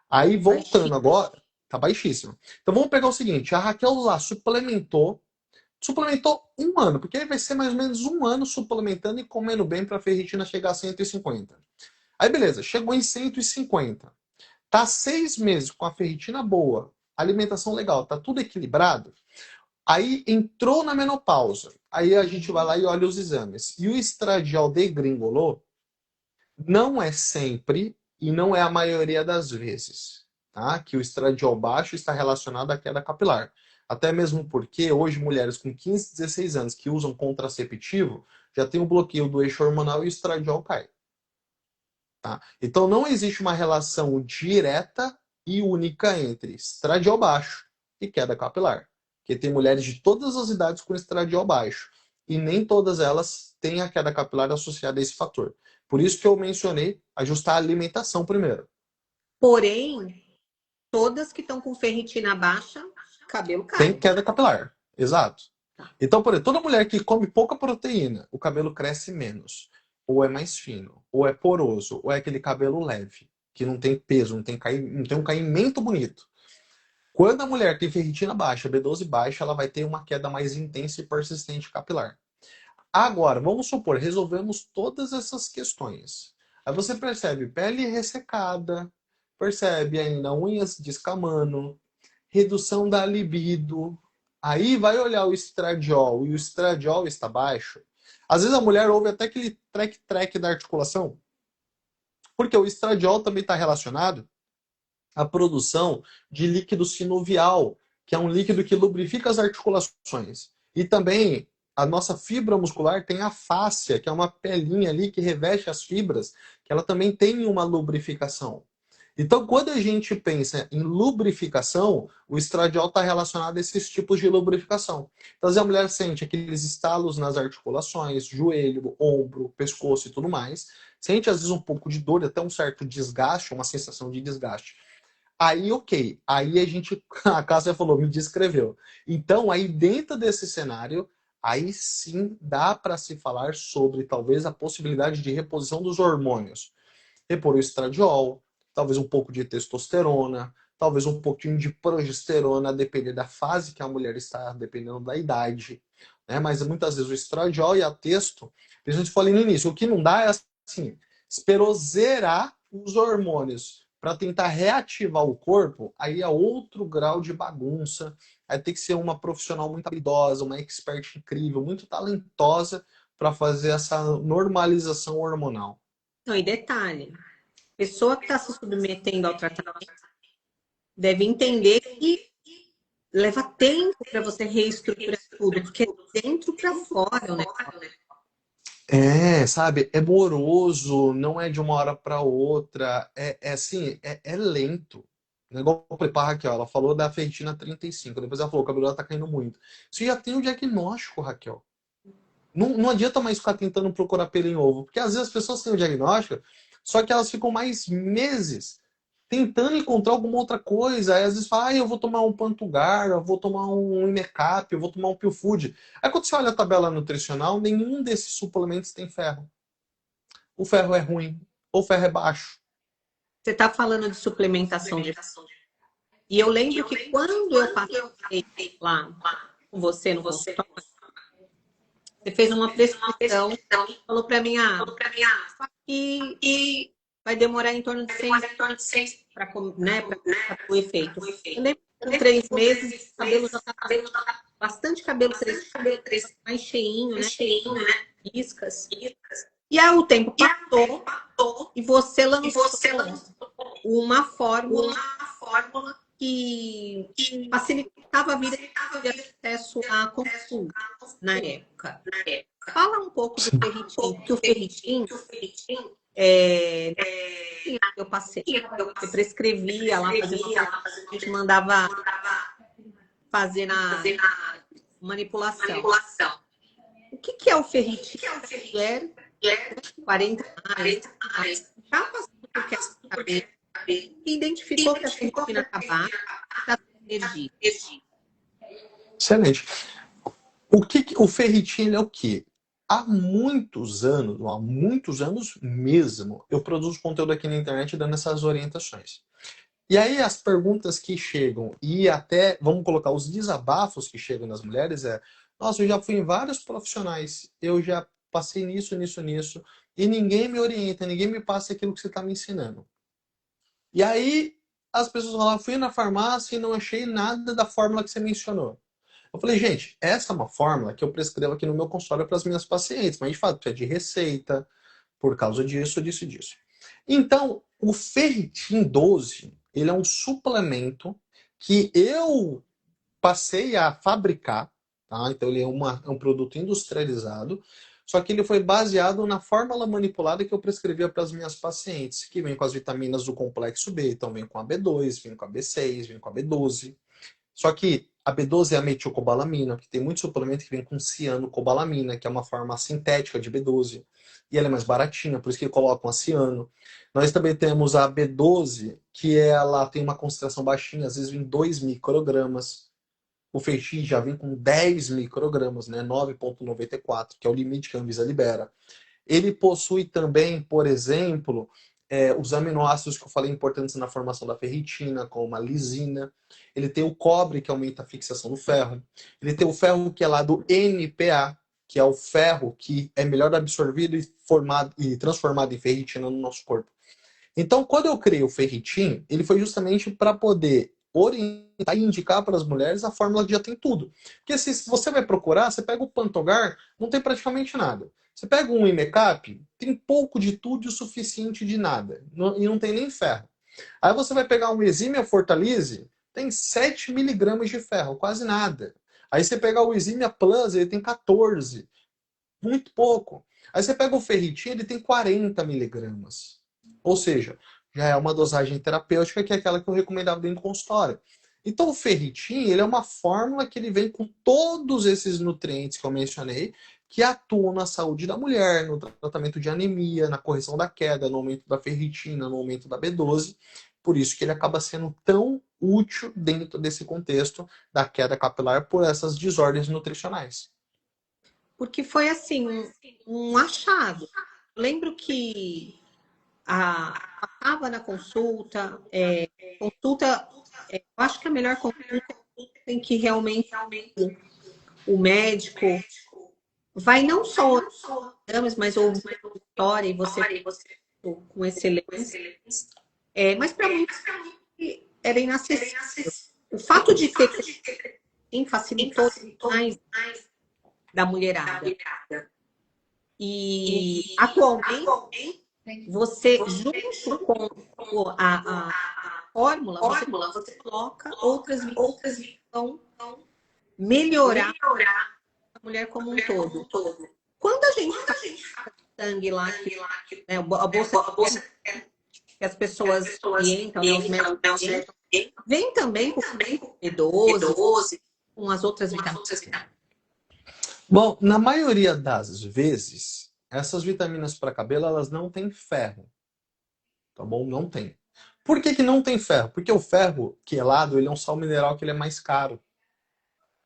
Aí, voltando
Baixinho.
agora, tá baixíssima. Então, vamos pegar o seguinte, a Raquel lá suplementou um ano, porque aí vai ser mais ou menos um ano suplementando e comendo bem para a ferritina chegar a 150. Aí, beleza, chegou em 150. Tá 6 meses com a ferritina boa, alimentação legal, tá tudo equilibrado. Aí entrou na menopausa. Aí a gente vai lá e olha os exames. E o estradiol degringolou? Não é sempre e não é a maioria das vezes, tá? Que o estradiol baixo está relacionado à queda capilar. Até mesmo porque hoje mulheres com 15, 16 anos que usam contraceptivo já tem o bloqueio do eixo hormonal e o estradiol cai. Tá? Então não existe uma relação direta e única entre estradiol baixo e queda capilar. Porque tem mulheres de todas as idades com estradiol baixo. E nem todas elas têm a queda capilar associada a esse fator. Por isso que eu mencionei ajustar a alimentação primeiro.
Porém, todas que estão com ferritina baixa, cabelo
Tem
cai.
queda capilar. Exato.
Tá.
Então, por exemplo, toda mulher que come pouca proteína, o cabelo cresce menos. Ou é mais fino, ou é poroso, ou é aquele cabelo leve, que não tem peso, não tem um caimento bonito. Quando a mulher tem ferritina baixa, B12 baixa, ela vai ter uma queda mais intensa e persistente capilar. Agora, vamos supor, resolvemos todas essas questões. Aí você percebe pele ressecada, percebe ainda unhas descamando, redução da libido. Aí vai olhar o estradiol e o estradiol está baixo. Às vezes a mulher ouve até aquele trec-trec da articulação, porque o estradiol também está relacionado à produção de líquido sinovial, que é um líquido que lubrifica as articulações. E também a nossa fibra muscular tem a fáscia, que é uma pelinha ali que reveste as fibras, que ela também tem uma lubrificação. Então, quando a gente pensa em lubrificação, o estradiol está relacionado a esses tipos de lubrificação. Então, às vezes a mulher sente aqueles estalos nas articulações, joelho, ombro, pescoço e tudo mais. Sente, às vezes, um pouco de dor, até um certo desgaste, uma sensação de desgaste. Aí, ok. Aí a gente, a Cássia falou, me descreveu. Então, aí dentro desse cenário, aí sim dá para se falar sobre talvez a possibilidade de reposição dos hormônios. Repor o estradiol, talvez um pouco de testosterona, talvez um pouquinho de progesterona, a depender da fase que a mulher está, dependendo da idade. Né? Mas muitas vezes o estradiol e a testo, a gente falou no início, o que não dá é assim, esperou zerar os hormônios para tentar reativar o corpo, aí é outro grau de bagunça. Aí tem que ser uma profissional muito habilidosa, uma expert incrível, muito talentosa para fazer essa normalização hormonal.
Não, e detalhe, pessoa que está se submetendo ao tratamento deve entender que leva tempo para você reestruturar tudo, porque é dentro para fora, né?
É, sabe, é moroso, não é de uma hora para outra, é assim, é lento. Igual eu falei pra Raquel, ela falou da ferritina 35, depois ela falou que o cabelo dela tá caindo muito. Você já tem o diagnóstico, Raquel. Não adianta mais ficar tentando procurar pelo em ovo, porque às vezes as pessoas têm o diagnóstico, só que elas ficam mais meses tentando encontrar alguma outra coisa. Aí às vezes fala, eu vou tomar um Pantugar, eu vou tomar um Imecap, eu vou tomar um Pillfood. Aí quando você olha a tabela nutricional, nenhum desses suplementos tem ferro. O ferro é ruim, ou o ferro é baixo.
Você está falando de suplementação de. E eu lembro que quando eu passei lá com você no consultório, você fez uma prescrição, falou para mim, que vai demorar em torno de 6 para, né, para o efeito. Eu lembro que com 3 meses, o cabelo já estava bastante cabelo crescido, mais cheinho, né? Iscas. E aí o tempo passou e você lançou uma fórmula que facilitava a vida de acesso à consulta na época. Fala um pouco do ferritinho, porque o ferritinho eu passei, eu prescrevia lá, a gente mandava fazer na manipulação. O que é o ferritinho? Mulher, 40 anos, já passou por queda de cabelo, e identificou que a ferritina estava baixa, energia.
Excelente. O ferritina ele é o quê? Há muitos anos mesmo, eu produzo conteúdo aqui na internet dando essas orientações. E aí as perguntas que chegam e até, vamos colocar, os desabafos que chegam nas mulheres nossa, eu já fui em vários profissionais, eu já passei nisso, e ninguém me orienta, ninguém me passa aquilo que você está me ensinando. E aí as pessoas falam, fui na farmácia e não achei nada da fórmula que você mencionou. Eu falei, gente, essa é uma fórmula que eu prescrevo aqui no meu consultório para as minhas pacientes, mas de fato é de receita, por causa disso. Então, o Ferritin 12, ele é um suplemento que eu passei a fabricar, tá? Então ele é um produto industrializado, só que ele foi baseado na fórmula manipulada que eu prescrevia para as minhas pacientes, que vem com as vitaminas do complexo B, então vem com a B2, vem com a B6, vem com a B12. Só que a B12 é a metilcobalamina, que tem muito suplemento que vem com cianocobalamina, que é uma forma sintética de B12. E ela é mais baratinha, por isso que colocam a ciano. Nós também temos a B12, que ela tem uma concentração baixinha, às vezes vem 2 microgramas. O Ferritin já vem com 10 microgramas, né? 9,94, que é o limite que a Anvisa libera. Ele possui também, por exemplo, os aminoácidos que eu falei importantes na formação da ferritina, como a lisina. Ele tem o cobre, que aumenta a fixação do ferro. Ele tem o ferro que é lá do NPA, que é o ferro que é melhor absorvido e transformado em ferritina no nosso corpo. Então, quando eu criei o Ferritin, ele foi justamente para poder orientar e indicar para as mulheres a fórmula que já tem tudo. Porque se você vai procurar, você pega o Pantogar, não tem praticamente nada. Você pega um Imecap, tem pouco de tudo e o suficiente de nada. E não tem nem ferro. Aí você vai pegar um Eximia Fortalise, tem 7 miligramas de ferro, quase nada. Aí você pega o Eximia Plus, ele tem 14, muito pouco. Aí você pega o Ferritin, ele tem 40 miligramas. Ou seja, já é uma dosagem terapêutica que é aquela que eu recomendava dentro do consultório. Então o Ferritin, ele é uma fórmula que ele vem com todos esses nutrientes que eu mencionei, que atuam na saúde da mulher, no tratamento de anemia, na correção da queda, no aumento da ferritina, no aumento da B12. Por isso que ele acaba sendo tão útil dentro desse contexto da queda capilar por essas desordens nutricionais.
Porque foi assim, um achado. Eu lembro que passava na consulta, eu acho que a melhor consulta tem que realmente o médico vai não só exames, mas ouvir a história e você com excelência. Mas para muitos era inacessível. O fato de ter facilitou mais da mulherada. E atualmente você, junto com a fórmula, você coloca outras vitaminas que vão melhorar a mulher como um todo. Quando a gente está com sangue lá, né, a bolsa que as pessoas orientam, né, os médicos, vem também com B12, com as outras vitaminas.
Bom, na maioria das vezes, essas vitaminas para cabelo, elas não têm ferro. Tá bom? Não tem. Por que que não tem ferro? Porque o ferro quelado, ele é um sal mineral que ele é mais caro.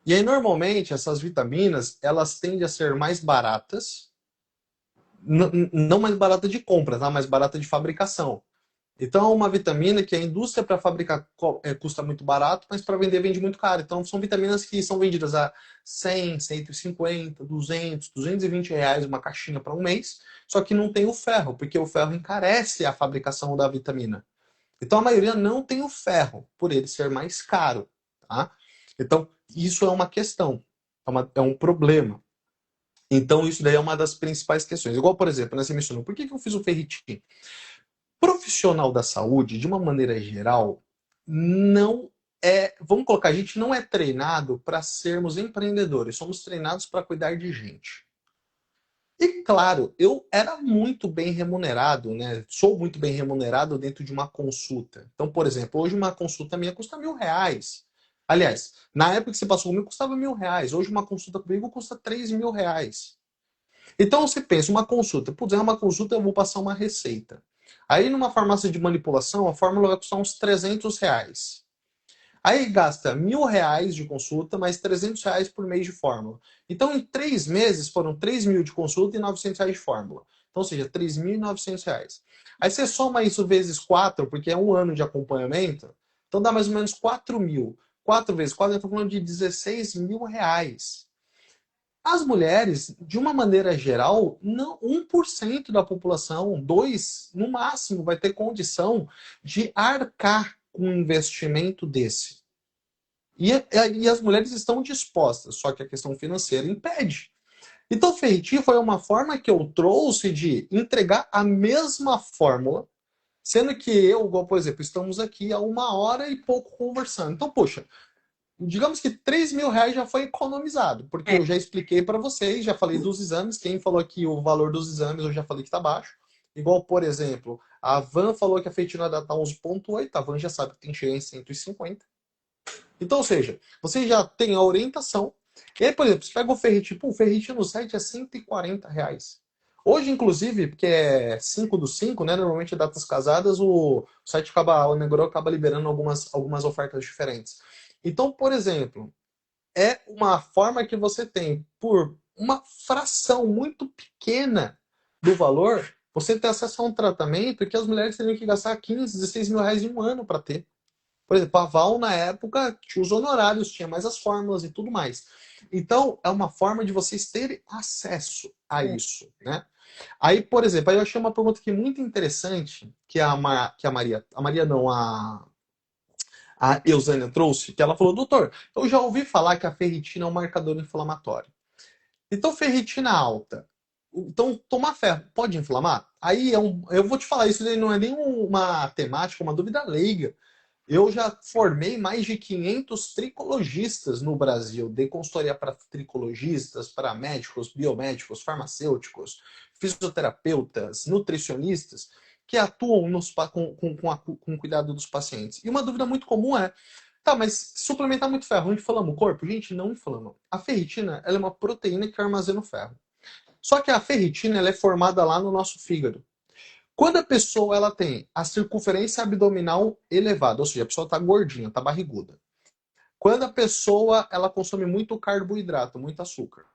E aí, normalmente, essas vitaminas, elas tendem a ser mais baratas, não mais barata de compra, tá? Mais barata de fabricação. Então, é uma vitamina que a indústria para fabricar custa muito barato, mas para vender vende muito caro. Então, são vitaminas que são vendidas a 100, 150, 200, 220 reais uma caixinha para um mês, só que não tem o ferro, porque o ferro encarece a fabricação da vitamina. Então, a maioria não tem o ferro, por ele ser mais caro. Tá? Então, isso é uma questão, é um problema. Então, isso daí é uma das principais questões. Igual, por exemplo, você mencionou, por que eu fiz o Ferritin? Profissional da saúde, de uma maneira geral, não vamos colocar, a gente não é treinado para sermos empreendedores, somos treinados para cuidar de gente. E claro, eu era muito bem remunerado, né? Sou muito bem remunerado dentro de uma consulta. Então, por exemplo, hoje uma consulta minha custa R$ 1.000. Aliás, na época que você passou comigo custava R$ 1.000. Hoje uma consulta comigo custa R$ 3.000. Então você pensa, uma consulta, putz, é uma consulta, eu vou passar uma receita. Aí numa farmácia de manipulação, a fórmula vai custar uns R$ 300. Aí gasta R$ 1.000 de consulta, mais R$ 300 por mês de fórmula. Então, em 3 meses, foram 3.000 de consulta e R$ 900 de fórmula. Então, ou seja, R$ 3.900. Aí você soma isso vezes 4, porque é um ano de acompanhamento, então dá mais ou menos 4.000. 4 vezes 4, eu estou falando de R$ 16.000. As mulheres, de uma maneira geral, não 1% da população, 2% no máximo, vai ter condição de arcar com um investimento desse. E as mulheres estão dispostas, só que a questão financeira impede. Então, Ferritin foi uma forma que eu trouxe de entregar a mesma fórmula, sendo que eu, igual, por exemplo, estamos aqui há 1 hora e pouco conversando. Então, poxa, digamos que R$ 3.000 já foi economizado, porque
É.
eu já expliquei para vocês, já falei dos exames. Quem falou aqui o valor dos exames, eu já falei que está baixo. Igual, por exemplo, a Van falou que a ferritina dá 11,8, a Van já sabe que tem cheia em 150. Então, ou seja, você já tem a orientação. E aí, por exemplo, você pega o ferrite, o ferrite no site é R$ 140. Hoje, inclusive, porque é 5 do 5, né? Normalmente é datas casadas, o site acaba, o Negro acaba liberando algumas ofertas diferentes. Então, por exemplo, é uma forma que você tem, por uma fração muito pequena do valor, você ter acesso a um tratamento que as mulheres teriam que gastar 15, R$ 16.000 em um ano para ter. Por exemplo, a Val, na época, tinha os honorários, tinha mais as fórmulas e tudo mais. Então, é uma forma de vocês terem acesso a isso, né? Aí, por exemplo, aí eu achei uma pergunta aqui muito interessante, que a Maria não, a Eusânia trouxe, que ela falou, doutor, eu já ouvi falar que a ferritina é um marcador inflamatório. Então, ferritina alta. Então, tomar ferro pode inflamar? Aí eu vou te falar, isso não é nem uma temática, uma dúvida leiga. Eu já formei mais de 500 tricologistas no Brasil. Dei consultoria para tricologistas, para médicos, biomédicos, farmacêuticos, fisioterapeutas, nutricionistas, que atuam com o cuidado dos pacientes. E uma dúvida muito comum é, tá, mas suplementar muito ferro inflama o corpo? Gente, não inflama. A ferritina, ela é uma proteína que armazena o ferro. Só que a ferritina, ela é formada lá no nosso fígado. Quando a pessoa ela tem a circunferência abdominal elevada, ou seja, a pessoa está gordinha, está barriguda. Quando a pessoa ela consome muito carboidrato, muito açúcar.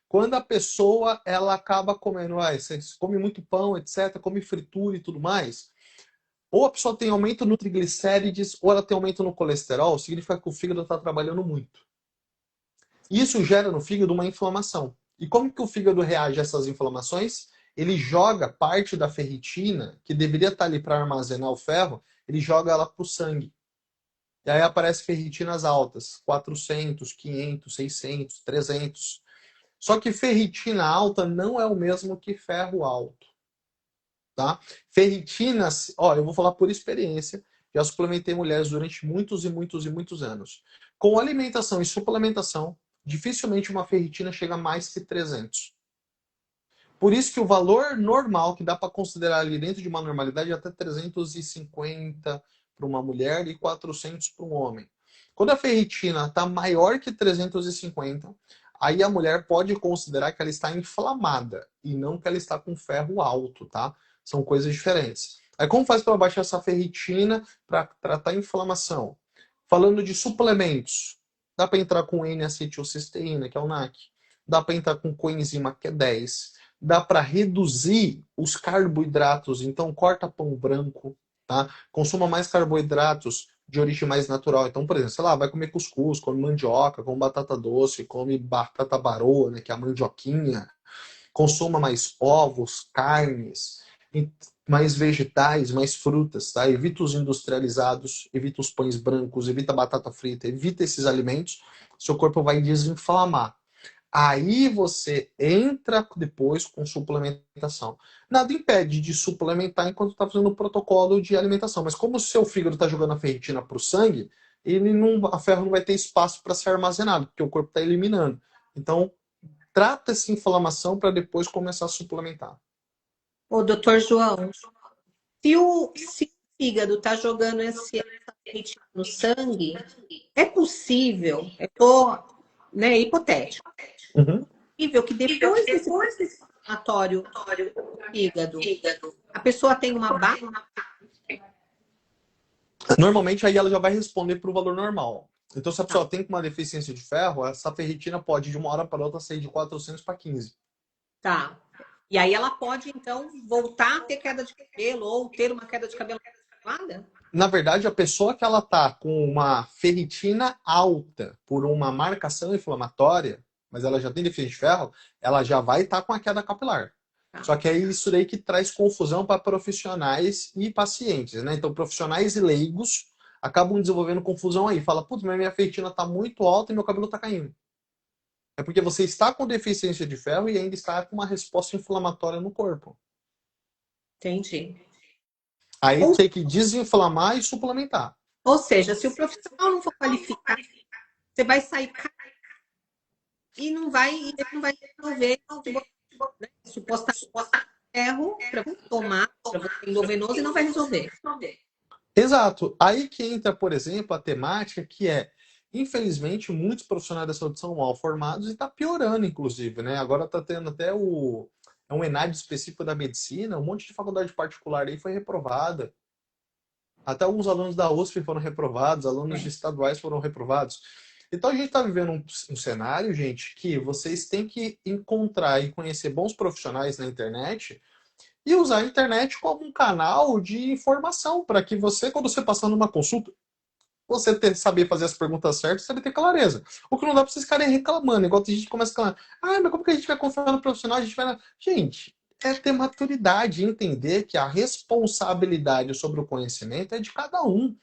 Quando a pessoa ela acaba comendo, você come muito pão, etc., come fritura e tudo mais, ou a pessoa tem aumento no triglicérides, ou ela tem aumento no colesterol, significa que o fígado está trabalhando muito. Isso gera no fígado uma inflamação. E como que o fígado reage a essas inflamações? Ele joga parte da ferritina, que deveria estar ali para armazenar o ferro, ele joga ela para o sangue. E aí aparecem ferritinas altas, 400, 500, 600, 300. Só que ferritina alta não é o mesmo que ferro alto. Tá? Ferritinas, ó, eu vou falar por experiência, já suplementei mulheres durante muitos e muitos e muitos anos. Com alimentação e suplementação, dificilmente uma ferritina chega a mais que 300. Por isso que o valor normal que dá para considerar ali dentro de uma normalidade é até 350 para uma mulher e 400 para um homem. Quando a ferritina está maior que 350, aí a mulher pode considerar que ela está inflamada e não que ela está com ferro alto, tá? São coisas diferentes. Aí como faz para baixar essa ferritina para tratar a inflamação? Falando de suplementos, dá para entrar com N-acetilcisteína, que é o NAC. Dá para entrar com coenzima Q10. Dá para reduzir os carboidratos, então corta pão branco, tá? Consuma mais carboidratos de origem mais natural. Então, por exemplo, sei lá, vai comer cuscuz, come mandioca, come batata doce, come batata baroa, né, que é a mandioquinha. Consuma mais ovos, carnes, mais vegetais, mais frutas, tá? Evita os industrializados, evita os pães brancos, evita a batata frita, evita esses alimentos. Seu corpo vai desinflamar. Aí você entra depois com suplementação. Nada impede de suplementar enquanto está fazendo o protocolo de alimentação. Mas como o seu fígado está jogando a ferritina para o sangue, a ferro não vai ter espaço para ser armazenado, porque o corpo está eliminando. Então, trata essa inflamação para depois começar a suplementar.
Ô, doutor João, se o fígado está jogando essa ferritina no sangue, é possível, eu tô, né, hipotético,
Uhum.
possível que depois desse inflamatório do fígado, a pessoa tem uma baixa?
Normalmente aí ela já vai responder para o valor normal. Então, se a pessoa tem uma deficiência de ferro, essa ferritina pode de uma hora para outra sair de 400 para 15.
Tá. E aí ela pode, então, voltar a ter queda de cabelo ou ter uma queda de cabelo controlada?
Na verdade, a pessoa que ela tá com uma ferritina alta por uma marcação inflamatória, mas ela já tem deficiência de ferro, ela já vai estar com a queda capilar.
Tá.
Só que é isso daí que traz confusão para profissionais e pacientes, né? Então, profissionais e leigos acabam desenvolvendo confusão aí. Fala, putz, mas minha ferritina tá muito alta e meu cabelo tá caindo. É porque você está com deficiência de ferro e ainda está com uma resposta inflamatória no corpo.
Entendi.
Aí
Ou,
tem que desinflamar e suplementar.
ou seja, se o profissional não for qualificado, você vai sair e ele não vai resolver, né? Supostamente ferro para você tomar, para você endovenoso e não vai resolver.
Exato. Aí que entra, por exemplo, a temática que é, infelizmente, muitos profissionais da saúde são mal formados e está piorando, inclusive, né? Agora está tendo até é um ENAD específico da medicina, um monte de faculdade particular aí foi reprovada. Até alguns alunos da USP foram reprovados, alunos de estaduais foram reprovados. Então a gente está vivendo um cenário, gente, que vocês têm que encontrar e conhecer bons profissionais na internet e usar a internet como um canal de informação para que você, quando você passar numa consulta, você saber fazer as perguntas certas, saber ter clareza. O que não dá para vocês ficarem reclamando, igual a gente começa a reclamar. Ah, mas como que a gente vai confiar no profissional? A gente vai. Gente, é ter maturidade, entender que a responsabilidade sobre o conhecimento é de cada um.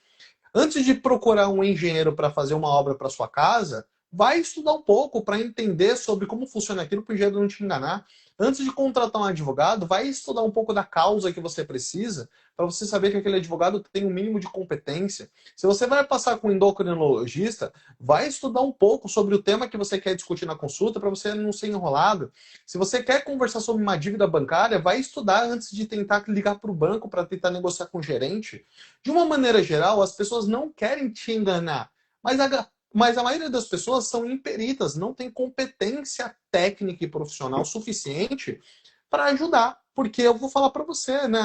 Antes de procurar um engenheiro para fazer uma obra para sua casa, vai estudar um pouco para entender sobre como funciona aquilo para o engenheiro não te enganar. Antes de contratar um advogado, vai estudar um pouco da causa que você precisa para você saber que aquele advogado tem um mínimo de competência. Se você vai passar com um endocrinologista, vai estudar um pouco sobre o tema que você quer discutir na consulta para você não ser enrolado. Se você quer conversar sobre uma dívida bancária, vai estudar antes de tentar ligar para o banco para tentar negociar com o gerente. De uma maneira geral, as pessoas não querem te enganar, mas a maioria das pessoas são imperitas, não tem competência técnica e profissional suficiente para ajudar. Porque eu vou falar para você, né?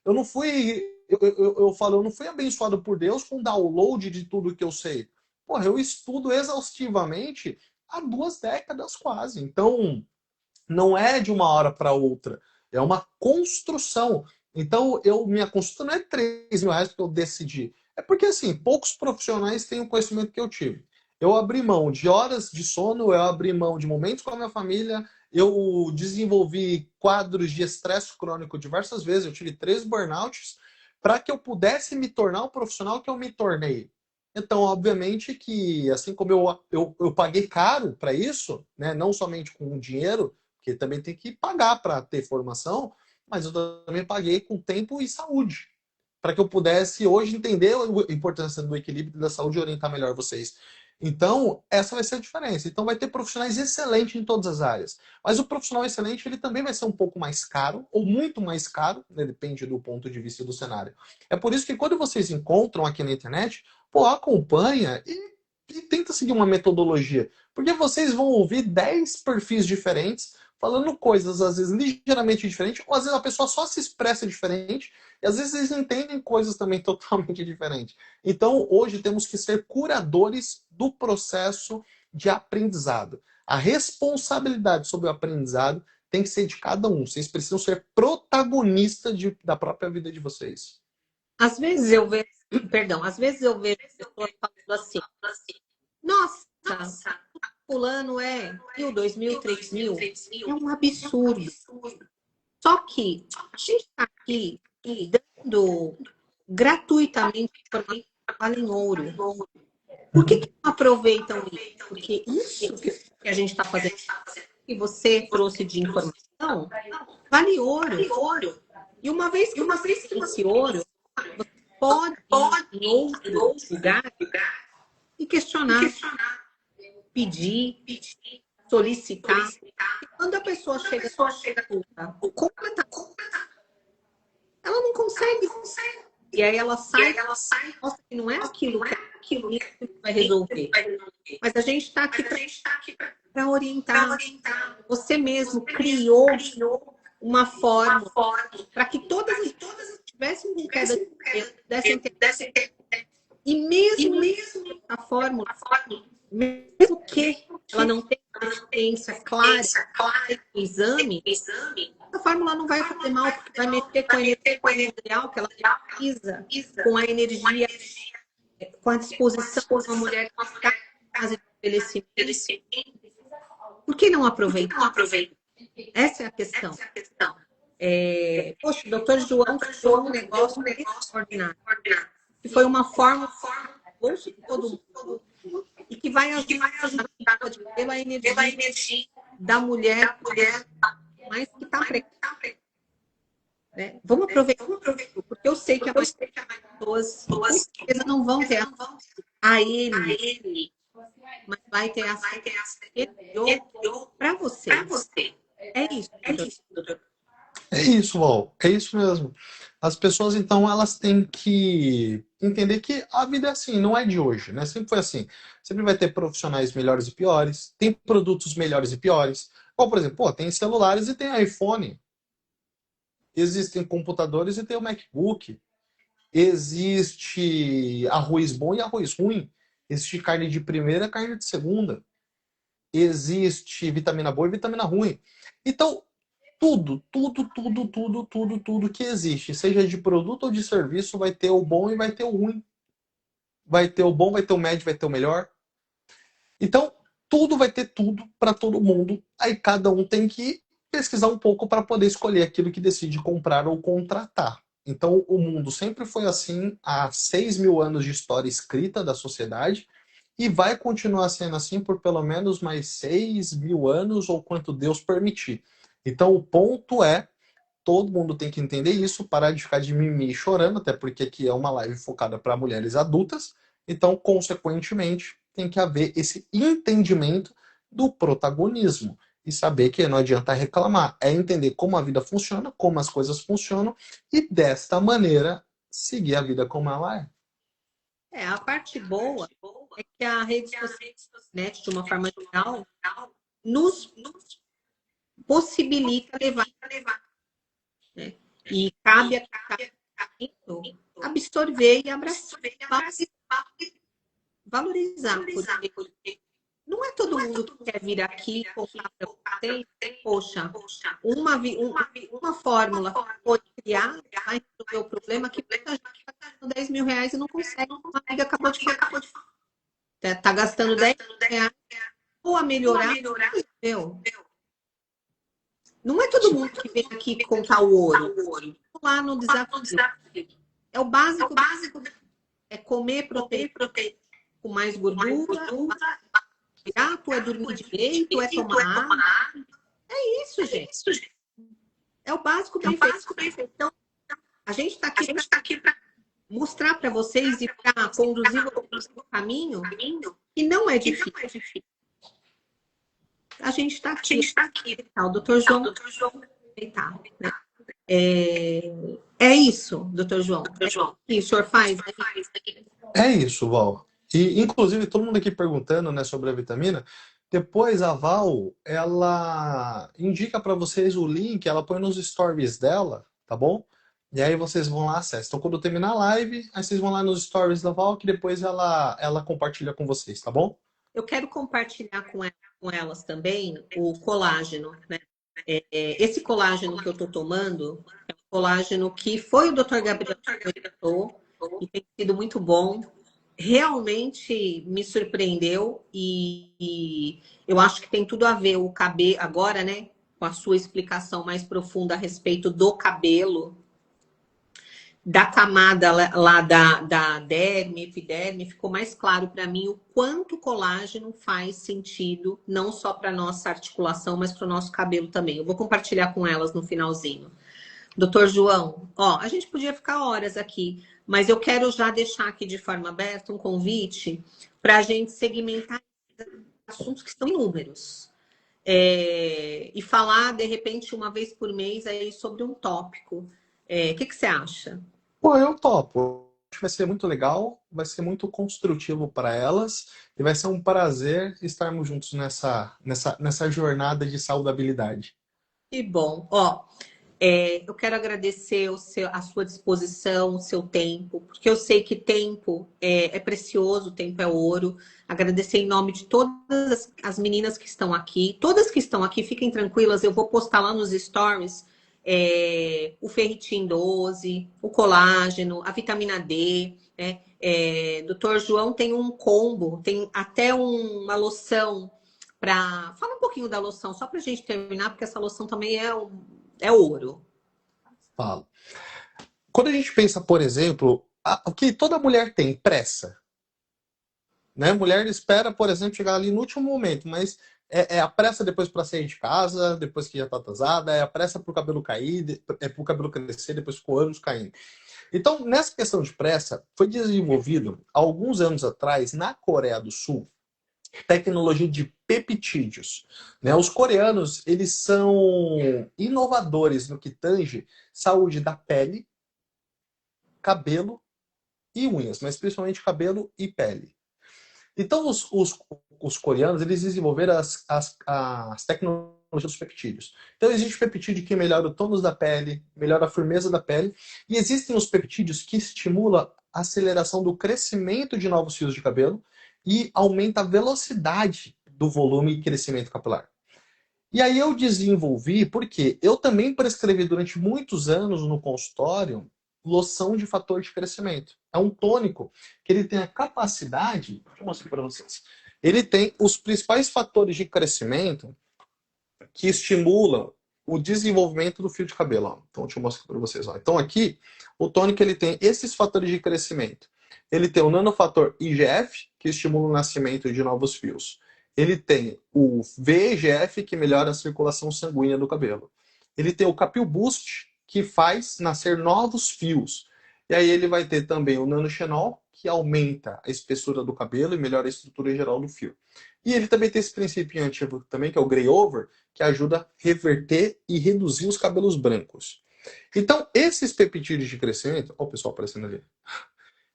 Eu não fui. Eu falo, eu não fui abençoado por Deus com download de tudo que eu sei. Porra, eu estudo exaustivamente há 2 décadas quase. Então, não é de uma hora para outra. É uma construção. Então, minha consulta não é R$ 3.000 porque eu decidi. É porque, assim, poucos profissionais têm o conhecimento que eu tive. Eu abri mão de horas de sono, eu abri mão de momentos com a minha família, eu desenvolvi quadros de estresse crônico diversas vezes, eu tive 3 burnouts para que eu pudesse me tornar o profissional que eu me tornei. Então, obviamente que, assim como eu paguei caro para isso, né, não somente com dinheiro, porque também tem que pagar para ter formação, mas eu também paguei com tempo e saúde, para que eu pudesse hoje entender a importância do equilíbrio da saúde e orientar melhor vocês. Então, essa vai ser a diferença. Então, vai ter profissionais excelentes em todas as áreas. Mas o profissional excelente, ele também vai ser um pouco mais caro, ou muito mais caro, né? Depende do ponto de vista do cenário. É por isso que quando vocês encontram aqui na internet, pô, acompanha e tenta seguir uma metodologia. Porque vocês vão ouvir 10 perfis diferentes, falando coisas às vezes ligeiramente diferentes, ou às vezes a pessoa só se expressa diferente, e às vezes eles entendem coisas também totalmente diferentes. Então, hoje temos que ser curadores do processo de aprendizado. A responsabilidade sobre o aprendizado tem que ser de cada um. Vocês precisam ser protagonistas da própria vida de vocês.
Às vezes eu vejo, perdão, às vezes eu vejo pessoas falando assim, nossa, fulano é 1.000, 2.000, 3.000. É um absurdo. Só que a gente está aqui dando gratuitamente informação que vale em ouro. Por que não aproveitam isso? Porque isso que a gente está fazendo, que você trouxe de informação, vale ouro. E uma vez que você tem esse ouro, você pode ir em outros lugares e questionar, pedir, solicitar. E quando a pessoa chega completa, ela não consegue. E aí ela sai, mostra que não é aquilo que vai resolver. Mas a gente está aqui para orientar. Você mesmo criou uma fórmula para que todas tivessem com queda de cabelo, pudessem ter. E mesmo a fórmula, mesmo que ela não tenha uma evidência clara no exame, a fórmula não vai fazer mal, porque vai mexer com a energia material que ela precisa, com a energia, com a disposição de uma mulher que está em fase de envelhecimento. Por que não aproveitar? Essa é a questão. Poxa, o doutor João falou um negócio extraordinário, que foi uma forma bolso de todo mundo e que vai ajudar pela energia da mulher, mas que está precária. Né? Vamos aproveitar, porque eu sei que a maioria das pessoas com certeza não vão ter a ele, mas vai ter acesso para você. É isso, doutor.
É isso, Val. É isso mesmo. As pessoas, então, elas têm que entender que a vida é assim, não é de hoje, né? Sempre foi assim. Sempre vai ter profissionais melhores e piores, tem produtos melhores e piores. Ou, por exemplo, pô, tem celulares e tem iPhone. Existem computadores e tem o MacBook. Existe arroz bom e arroz ruim. Existe carne de primeira e carne de segunda. Existe vitamina boa e vitamina ruim. Então, tudo que existe, seja de produto ou de serviço, vai ter o bom e vai ter o ruim. Vai ter o bom, vai ter o médio, vai ter o melhor. Então, tudo vai ter tudo para todo mundo. Aí cada um tem que pesquisar um pouco para poder escolher aquilo que decide comprar ou contratar. Então, o mundo sempre foi assim há 6.000 anos de história escrita da sociedade e vai continuar sendo assim por pelo menos mais 6.000 anos ou quanto Deus permitir. Então, o ponto é, todo mundo tem que entender isso, parar de ficar de mimimi chorando, até porque aqui é uma live focada para mulheres adultas. Então, consequentemente, tem que haver esse entendimento do protagonismo e saber que não adianta reclamar, é entender como a vida funciona, como as coisas funcionam e desta maneira seguir a vida como ela é.
A parte boa é que a rede social, de uma forma geral, nos possibilita levar, né? E cabe a absorver e abraçar, valorizar, porque não é todo mundo que quer vir aqui contar para vocês, poxa, uma fórmula foi criada, vai resolver o problema que muita gente está gastando 10 mil reais e não consegue. Uma amiga acabou de falar. Está gastando 10 mil reais ou a melhorar, meu. Não é todo mundo que vem aqui contar o ouro. Lá no desafio. É o básico. É comer proteína com mais gordura. É dormir direito, é tomar água. É isso, gente. É o básico bem feito. Então, a gente está aqui para mostrar para vocês e para conduzir vocês no caminho que não é difícil. A gente está aqui. O doutor João. Né? É isso, doutor João. E o senhor faz?
É isso, Val. E, inclusive, todo mundo aqui perguntando, né, sobre a vitamina. Depois a Val, ela indica para vocês o link, ela põe nos stories dela, tá bom? E aí vocês vão lá, acessam. Então, quando terminar a live, aí vocês vão lá nos stories da Val, que depois ela compartilha com vocês, tá bom?
Eu quero compartilhar com elas também o colágeno, né? Esse colágeno que eu estou tomando é um colágeno que foi o Dr. Gabriel que orientou e tem sido muito bom. Realmente me surpreendeu e eu acho que tem tudo a ver o cabelo agora, né? Com a sua explicação mais profunda a respeito do cabelo, da camada lá da derme, epiderme, ficou mais claro para mim o quanto o colágeno faz sentido, não só para nossa articulação, mas para o nosso cabelo também. Eu vou compartilhar com elas no finalzinho. Doutor João, a gente podia ficar horas aqui, mas eu quero já deixar aqui de forma aberta um convite para a gente segmentar assuntos que são inúmeros. E falar, de repente, uma vez por mês aí sobre um tópico. O que você acha?
Pô, eu topo. Acho que vai ser muito legal, vai ser muito construtivo para elas e vai ser um prazer estarmos juntos nessa jornada de saudabilidade.
Que bom. Eu quero agradecer a sua disposição, o seu tempo, porque eu sei que tempo é precioso, tempo é ouro. Agradecer em nome de todas as meninas que estão aqui. Todas que estão aqui, fiquem tranquilas, eu vou postar lá nos stories o ferritin 12, o colágeno, a vitamina D, né? Doutor João tem um combo, tem até uma loção para... Fala um pouquinho da loção, só para a gente terminar, porque essa loção também é ouro.
Falo. Quando a gente pensa, por exemplo, o que toda mulher tem, pressa. Né? Mulher espera, por exemplo, chegar ali no último momento, mas é a pressa depois para sair de casa, depois que já está atrasada, é a pressa para o cabelo cair, é para o cabelo crescer, depois ficou anos caindo. Então, nessa questão de pressa, foi desenvolvido, há alguns anos atrás, na Coreia do Sul, tecnologia de peptídeos. Né? Os coreanos, eles são inovadores no que tange saúde da pele, cabelo e unhas, mas principalmente cabelo e pele. Então, os coreanos, eles desenvolveram as tecnologias dos peptídeos. Então, existe peptídeo que melhora o tônus da pele, melhora a firmeza da pele, e existem os peptídeos que estimulam a aceleração do crescimento de novos fios de cabelo e aumenta a velocidade do volume e crescimento capilar. E aí eu desenvolvi, porque eu também prescrevi durante muitos anos no consultório loção de fator de crescimento. É um tônico que ele tem a capacidade, deixa eu mostrar para vocês. Ele tem os principais fatores de crescimento que estimulam o desenvolvimento do fio de cabelo. Ó. Então deixa eu mostrar para vocês. Ó. Então aqui, o tônico ele tem esses fatores de crescimento. Ele tem o nanofator IGF, que estimula o nascimento de novos fios. Ele tem o VEGF, que melhora a circulação sanguínea do cabelo. Ele tem o Capil Boost, que faz nascer novos fios. E aí ele vai ter também o nanoxenol, que aumenta a espessura do cabelo e melhora a estrutura geral do fio. E ele também tem esse princípio ativo também, que é o Grey Over, que ajuda a reverter e reduzir os cabelos brancos. Então, esses peptídeos de crescimento... Olha o pessoal aparecendo ali.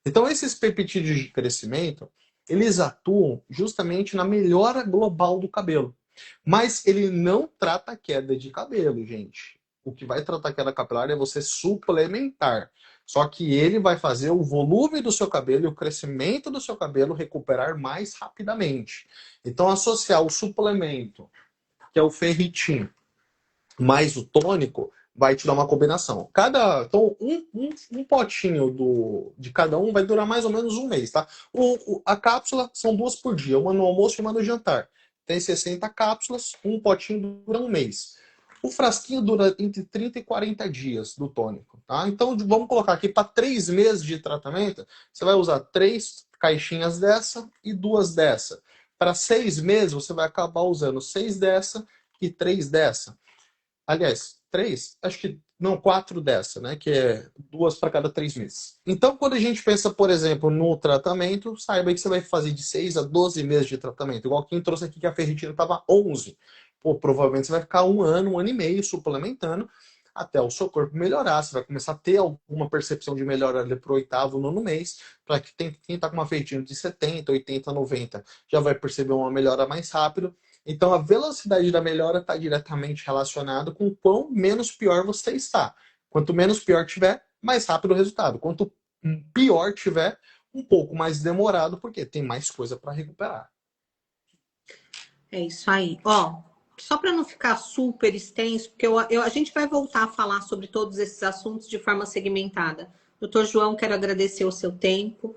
Então, esses peptídeos de crescimento, eles atuam justamente na melhora global do cabelo. Mas ele não trata a queda de cabelo, gente. O que vai tratar a queda capilar é você suplementar. Só que ele vai fazer o volume do seu cabelo e o crescimento do seu cabelo recuperar mais rapidamente. Então, associar o suplemento, que é o ferritin, mais o tônico, vai te dar uma combinação. Então, um potinho de cada um vai durar mais ou menos um mês, tá? A cápsula são 2 por dia, uma no almoço e uma no jantar. Tem 60 cápsulas, um potinho dura um mês. O frasquinho dura entre 30 e 40 dias do tônico, tá? Então, vamos colocar aqui para 3 meses de tratamento, você vai usar 3 caixinhas dessa e 2 dessa. Para 6 meses, você vai acabar usando 6 dessa e 3 dessa. Aliás, 3? Acho que não, 4 dessa, né? Que é 2 para cada 3 meses. Então, quando a gente pensa, por exemplo, no tratamento, saiba que você vai fazer de 6 a 12 meses de tratamento. Igual quem trouxe aqui que a ferritina estava 11. Pô, provavelmente você vai ficar um ano e meio suplementando até o seu corpo melhorar. Você vai começar a ter alguma percepção de melhora ali para o 8º, 9º mês. Para quem está com uma ferritina de 70, 80, 90, já vai perceber uma melhora mais rápido. Então, a velocidade da melhora está diretamente relacionada com quão menos pior você está. Quanto menos pior tiver, mais rápido o resultado. Quanto pior tiver, um pouco mais demorado, porque tem mais coisa para recuperar.
É isso aí. Ó, só para não ficar super extenso, porque a gente vai voltar a falar sobre todos esses assuntos de forma segmentada. Doutor João, quero agradecer o seu tempo,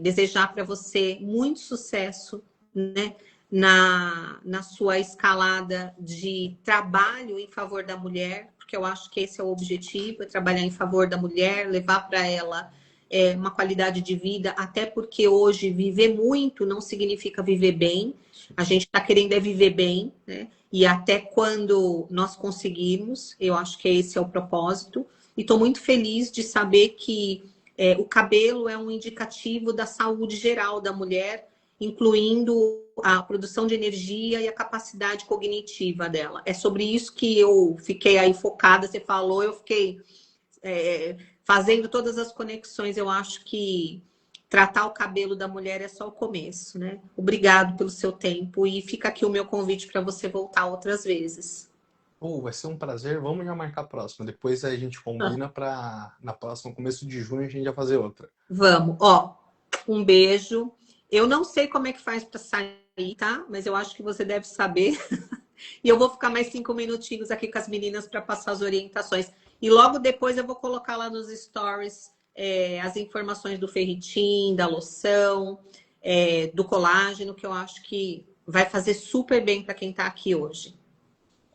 desejar para você muito sucesso, né? Na sua escalada de trabalho em favor da mulher, porque eu acho que esse é o objetivo, é trabalhar em favor da mulher, levar para ela uma qualidade de vida, até porque hoje viver muito não significa viver bem, a gente está querendo viver bem, né? E até quando nós conseguirmos, eu acho que esse é o propósito, e estou muito feliz de saber que o cabelo é um indicativo da saúde geral da mulher, incluindo a produção de energia e a capacidade cognitiva dela. É sobre isso que eu fiquei aí focada. Você falou, eu fiquei fazendo todas as conexões. Eu acho que tratar o cabelo da mulher é só o começo, né? Obrigado pelo seu tempo e fica aqui o meu convite para você voltar outras vezes.
Oh, vai ser um prazer. Vamos já marcar a próxima. Depois a gente combina para na próxima, começo de junho, a gente já fazer outra.
Vamos, ó, um beijo. Eu não sei como é que faz para sair, tá? Mas eu acho que você deve saber. E eu vou ficar mais 5 minutinhos aqui com as meninas para passar as orientações. E logo depois eu vou colocar lá nos stories as informações do ferritim, da loção, do colágeno, que eu acho que vai fazer super bem para quem está aqui hoje.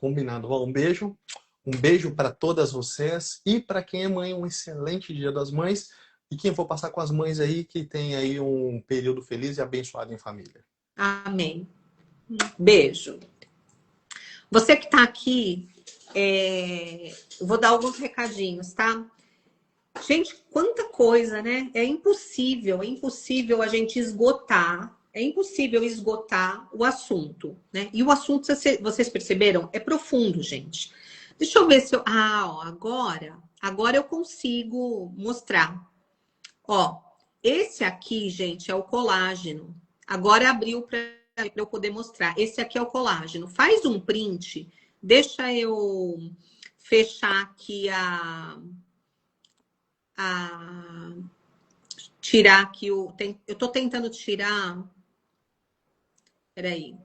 Combinado. Ó, um beijo. Um beijo para todas vocês. E para quem é mãe, um excelente Dia das Mães. E quem for passar com as mães aí, que tem aí um período feliz e abençoado em família.
Amém. Beijo. Você que está aqui, eu vou dar alguns recadinhos, tá? Gente, quanta coisa, né? É impossível a gente esgotar. É impossível esgotar o assunto, né? E o assunto, vocês perceberam, é profundo, gente. Deixa eu ver se eu... Ah, ó, agora eu consigo mostrar. Ó, esse aqui, gente, é o colágeno. Agora abriu para eu poder mostrar. Esse aqui é o colágeno. Faz um print. Deixa eu fechar aqui tirar aqui o... eu tô tentando tirar... Peraí.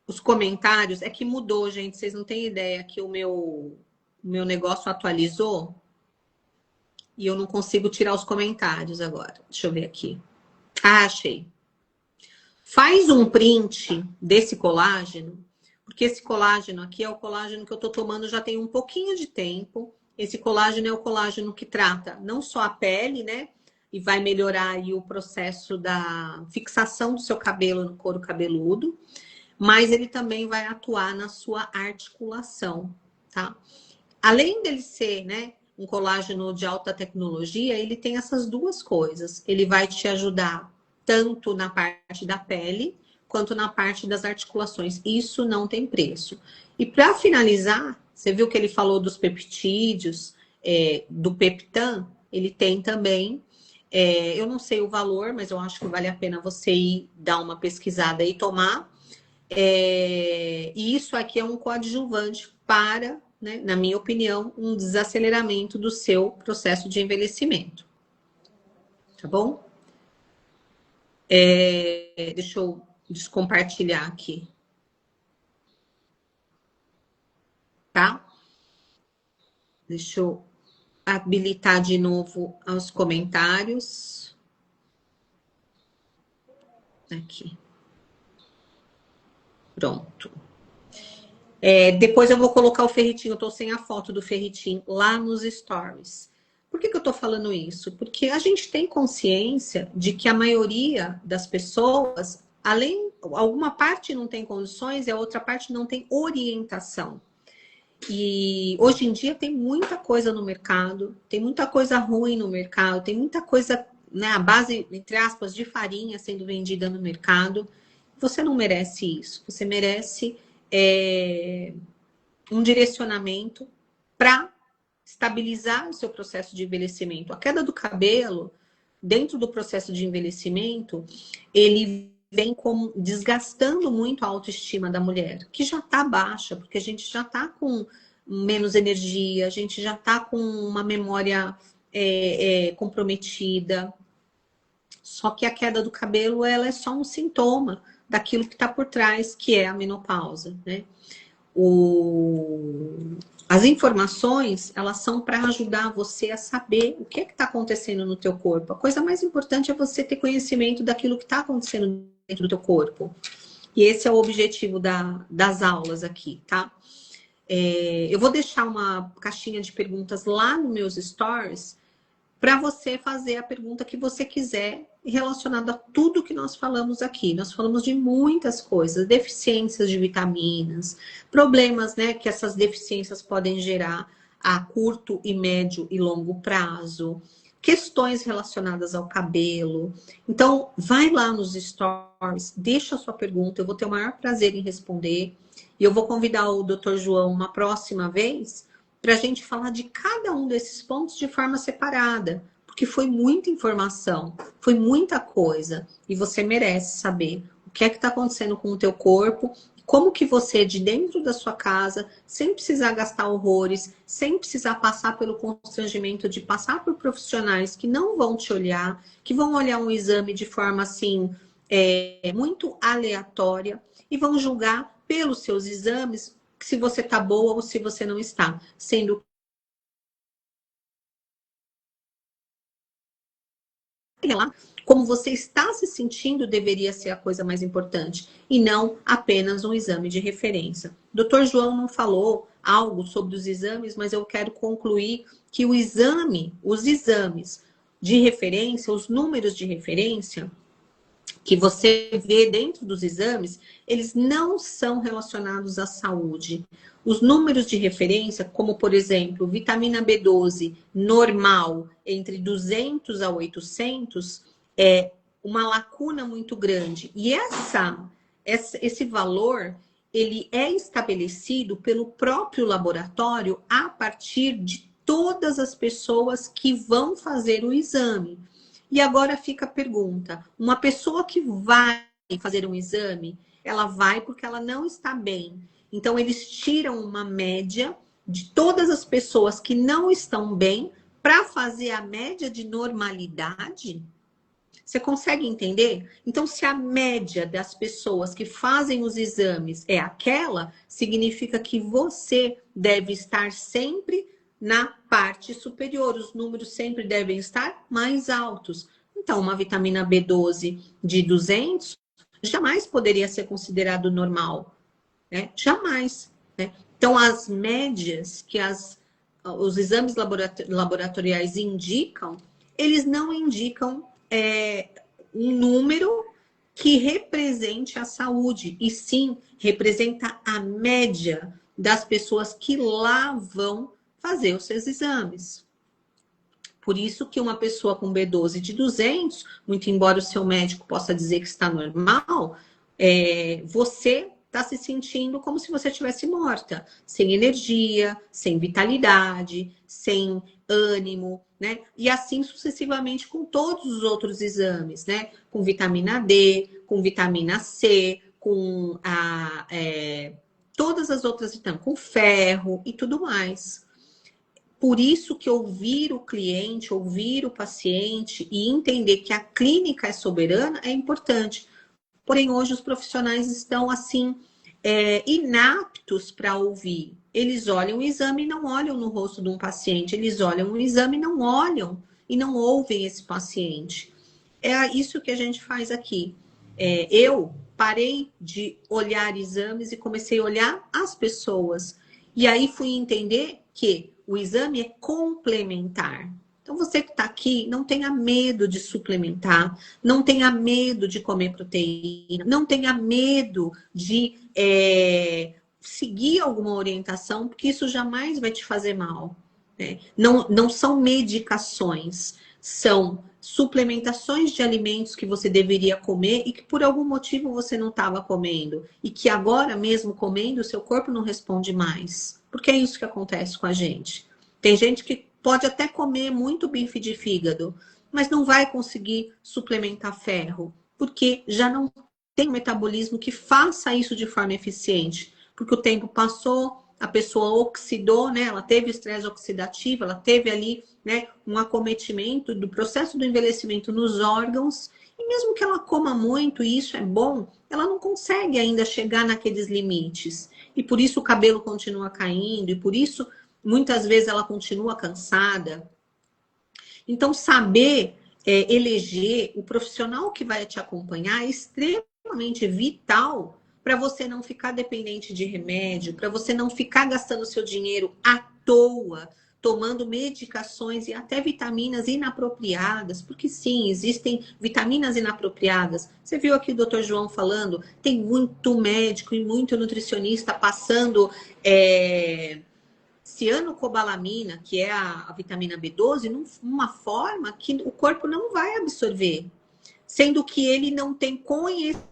Os comentários. É que mudou, gente. Vocês não têm ideia que o meu negócio atualizou. E eu não consigo tirar os comentários agora. Deixa eu ver aqui. Ah, achei. Faz um print desse colágeno, porque esse colágeno aqui é o colágeno que eu tô tomando já tem um pouquinho de tempo. Esse colágeno é o colágeno que trata não só a pele, né? E vai melhorar aí o processo da fixação do seu cabelo no couro cabeludo, mas ele também vai atuar na sua articulação, tá? Além dele ser, né, um colágeno de alta tecnologia, ele tem essas duas coisas. Ele vai te ajudar tanto na parte da pele, quanto na parte das articulações. Isso não tem preço. E para finalizar, você viu que ele falou dos peptídeos, do Peptan, ele tem também, eu não sei o valor, mas eu acho que vale a pena você ir dar uma pesquisada e tomar. E isso aqui é um coadjuvante para, né, na minha opinião, um desaceleramento do seu processo de envelhecimento. Tá bom? Deixa eu descompartilhar aqui. Tá? Deixa eu habilitar de novo os comentários. Aqui. Pronto. Depois eu vou colocar o ferritinho, eu tô sem a foto do ferritinho lá nos stories. Por que eu tô falando isso? Porque a gente tem consciência de que a maioria das pessoas, alguma parte não tem condições e a outra parte não tem orientação. E hoje em dia tem muita coisa no mercado, tem muita coisa ruim no mercado, tem muita coisa, né, a base, entre aspas, de farinha sendo vendida no mercado. Você não merece isso. Você merece um direcionamento para estabilizar o seu processo de envelhecimento. A queda do cabelo, dentro do processo de envelhecimento, ele vem como desgastando muito a autoestima da mulher, que já está baixa, porque a gente já está com menos energia, a gente já está com uma memória comprometida. Só que a queda do cabelo, ela é só um sintoma daquilo que está por trás, que é a menopausa, né? As informações, elas são para ajudar você a saber o que está acontecendo no teu corpo. A coisa mais importante é você ter conhecimento daquilo que está acontecendo dentro do teu corpo. E esse é o objetivo das aulas aqui, tá? Eu vou deixar uma caixinha de perguntas lá nos meus stories para você fazer a pergunta que você quiser relacionada a tudo que nós falamos aqui. Nós falamos de muitas coisas, deficiências de vitaminas, problemas, né, que essas deficiências podem gerar a curto e médio e longo prazo, questões relacionadas ao cabelo. Então, vai lá nos stories, deixa a sua pergunta, eu vou ter o maior prazer em responder. E eu vou convidar o Dr. João uma próxima vez para a gente falar de cada um desses pontos de forma separada, porque foi muita informação, foi muita coisa, e você merece saber o que é que está acontecendo com o teu corpo, como que você, de dentro da sua casa, sem precisar gastar horrores, sem precisar passar pelo constrangimento de passar por profissionais que não vão te olhar, que vão olhar um exame de forma assim, muito aleatória e vão julgar pelos seus exames se você está boa ou se você não está, sendo lá como você está se sentindo deveria ser a coisa mais importante e não apenas um exame de referência. Dr. João não falou algo sobre os exames, mas eu quero concluir que os exames de referência, os números de referência que você vê dentro dos exames, eles não são relacionados à saúde. Os números de referência, como por exemplo, vitamina B12 normal entre 200 a 800, é uma lacuna muito grande. E esse valor, ele é estabelecido pelo próprio laboratório a partir de todas as pessoas que vão fazer o exame. E agora fica a pergunta: uma pessoa que vai fazer um exame, ela vai porque ela não está bem. Então, eles tiram uma média de todas as pessoas que não estão bem para fazer a média de normalidade? Você consegue entender? Então, se a média das pessoas que fazem os exames é aquela, significa que você deve estar sempre na parte superior. Os números sempre devem estar mais altos. Então, uma vitamina B12 de 200 jamais poderia ser considerado normal, né? Jamais, né? Então, as médias que os exames laboratoriais indicam, eles não indicam um número que represente a saúde, e sim representa a média das pessoas que lá vão fazer os seus exames. Por isso que uma pessoa com B12 de 200, muito embora o seu médico possa dizer que está normal, você está se sentindo como se você estivesse morta, sem energia, sem vitalidade, sem ânimo, né? E assim sucessivamente com todos os outros exames, né? Com vitamina D, com vitamina C, com todas as outras vitaminas, com ferro e tudo mais. Por isso que ouvir o cliente, ouvir o paciente e entender que a clínica é soberana é importante. Porém, hoje os profissionais estão assim, inaptos para ouvir. Eles olham o exame e não olham no rosto de um paciente. Eles olham o exame e não olham e não ouvem esse paciente. É isso que a gente faz aqui. Eu parei de olhar exames e comecei a olhar as pessoas. E aí fui entender que o exame é complementar. Então, você que está aqui, não tenha medo de suplementar, não tenha medo de comer proteína, não tenha medo de seguir alguma orientação, porque isso jamais vai te fazer mal, né? Não são medicações, são suplementações de alimentos que você deveria comer e que por algum motivo você não estava comendo. E que agora mesmo comendo, o seu corpo não responde mais. Porque é isso que acontece com a gente. Tem gente que pode até comer muito bife de fígado, mas não vai conseguir suplementar ferro, porque já não tem um metabolismo que faça isso de forma eficiente. Porque o tempo passou, a pessoa oxidou, né? Ela teve estresse oxidativo, ela teve ali, né, um acometimento do processo do envelhecimento nos órgãos. E mesmo que ela coma muito, e isso é bom, ela não consegue ainda chegar naqueles limites. E por isso o cabelo continua caindo, e por isso muitas vezes ela continua cansada. Então, saber eleger o profissional que vai te acompanhar é extremamente vital para você não ficar dependente de remédio, para você não ficar gastando seu dinheiro à toa, tomando medicações e até vitaminas inapropriadas, porque sim, existem vitaminas inapropriadas. Você viu aqui o Dr. João falando, tem muito médico e muito nutricionista passando cianocobalamina, que é a vitamina B12, numa forma que o corpo não vai absorver, sendo que ele não tem conhecimento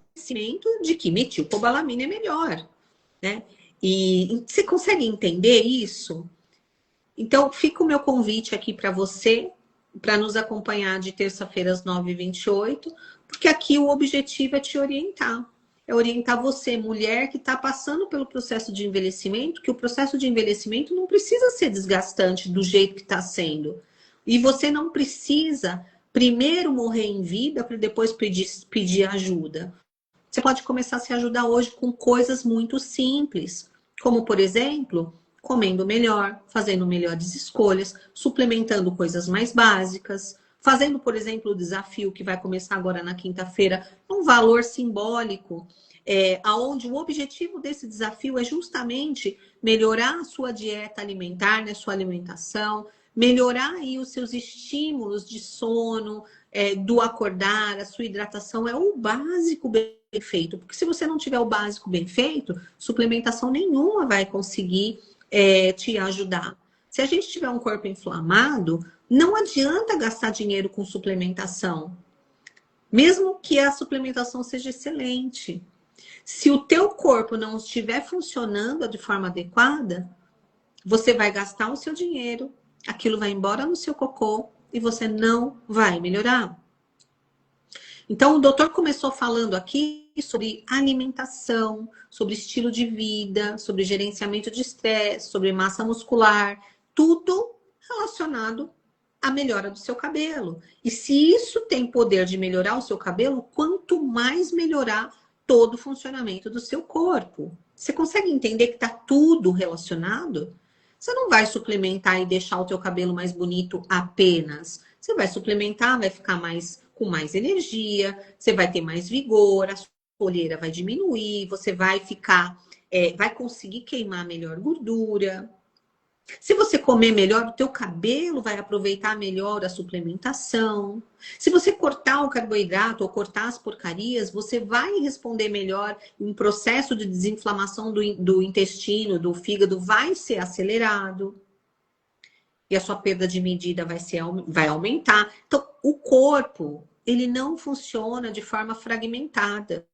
de que metilcobalamina é melhor, né? E você consegue entender isso? Então, fica o meu convite aqui para você, para nos acompanhar de terça-feira às 9h28, porque aqui o objetivo é te orientar. é orientar você, mulher que está passando pelo processo de envelhecimento, que o processo de envelhecimento não precisa ser desgastante do jeito que está sendo. E você não precisa primeiro morrer em vida para depois pedir ajuda. Você pode começar a se ajudar hoje com coisas muito simples, como, por exemplo, comendo melhor, fazendo melhores escolhas, suplementando coisas mais básicas, fazendo, por exemplo, o desafio que vai começar agora na quinta-feira, um valor simbólico, aonde o objetivo desse desafio é justamente melhorar a sua dieta alimentar, né, sua alimentação, melhorar aí os seus estímulos de sono, do acordar, a sua hidratação, é o básico bem feito. Porque se você não tiver o básico bem feito, suplementação nenhuma vai conseguir te ajudar. Se a gente tiver um corpo inflamado, não adianta gastar dinheiro com suplementação. Mesmo que a suplementação seja excelente. Se o teu corpo não estiver funcionando de forma adequada, você vai gastar o seu dinheiro, aquilo vai embora no seu cocô e você não vai melhorar. Então, o doutor começou falando aqui sobre alimentação, sobre estilo de vida, sobre gerenciamento de estresse, sobre massa muscular, tudo relacionado à melhora do seu cabelo. E se isso tem poder de melhorar o seu cabelo, quanto mais melhorar todo o funcionamento do seu corpo. Você consegue entender que está tudo relacionado? Você não vai suplementar e deixar o teu cabelo mais bonito apenas. Você vai suplementar, vai ficar com mais energia, você vai ter mais vigor, a sua olheira vai diminuir, você vai vai conseguir queimar melhor gordura. Se você comer melhor, o teu cabelo vai aproveitar melhor a suplementação. Se você cortar o carboidrato ou cortar as porcarias, você vai responder melhor. Um processo de desinflamação do intestino, do fígado, vai ser acelerado. E a sua perda de medida vai aumentar. Então, o corpo, ele não funciona de forma fragmentada.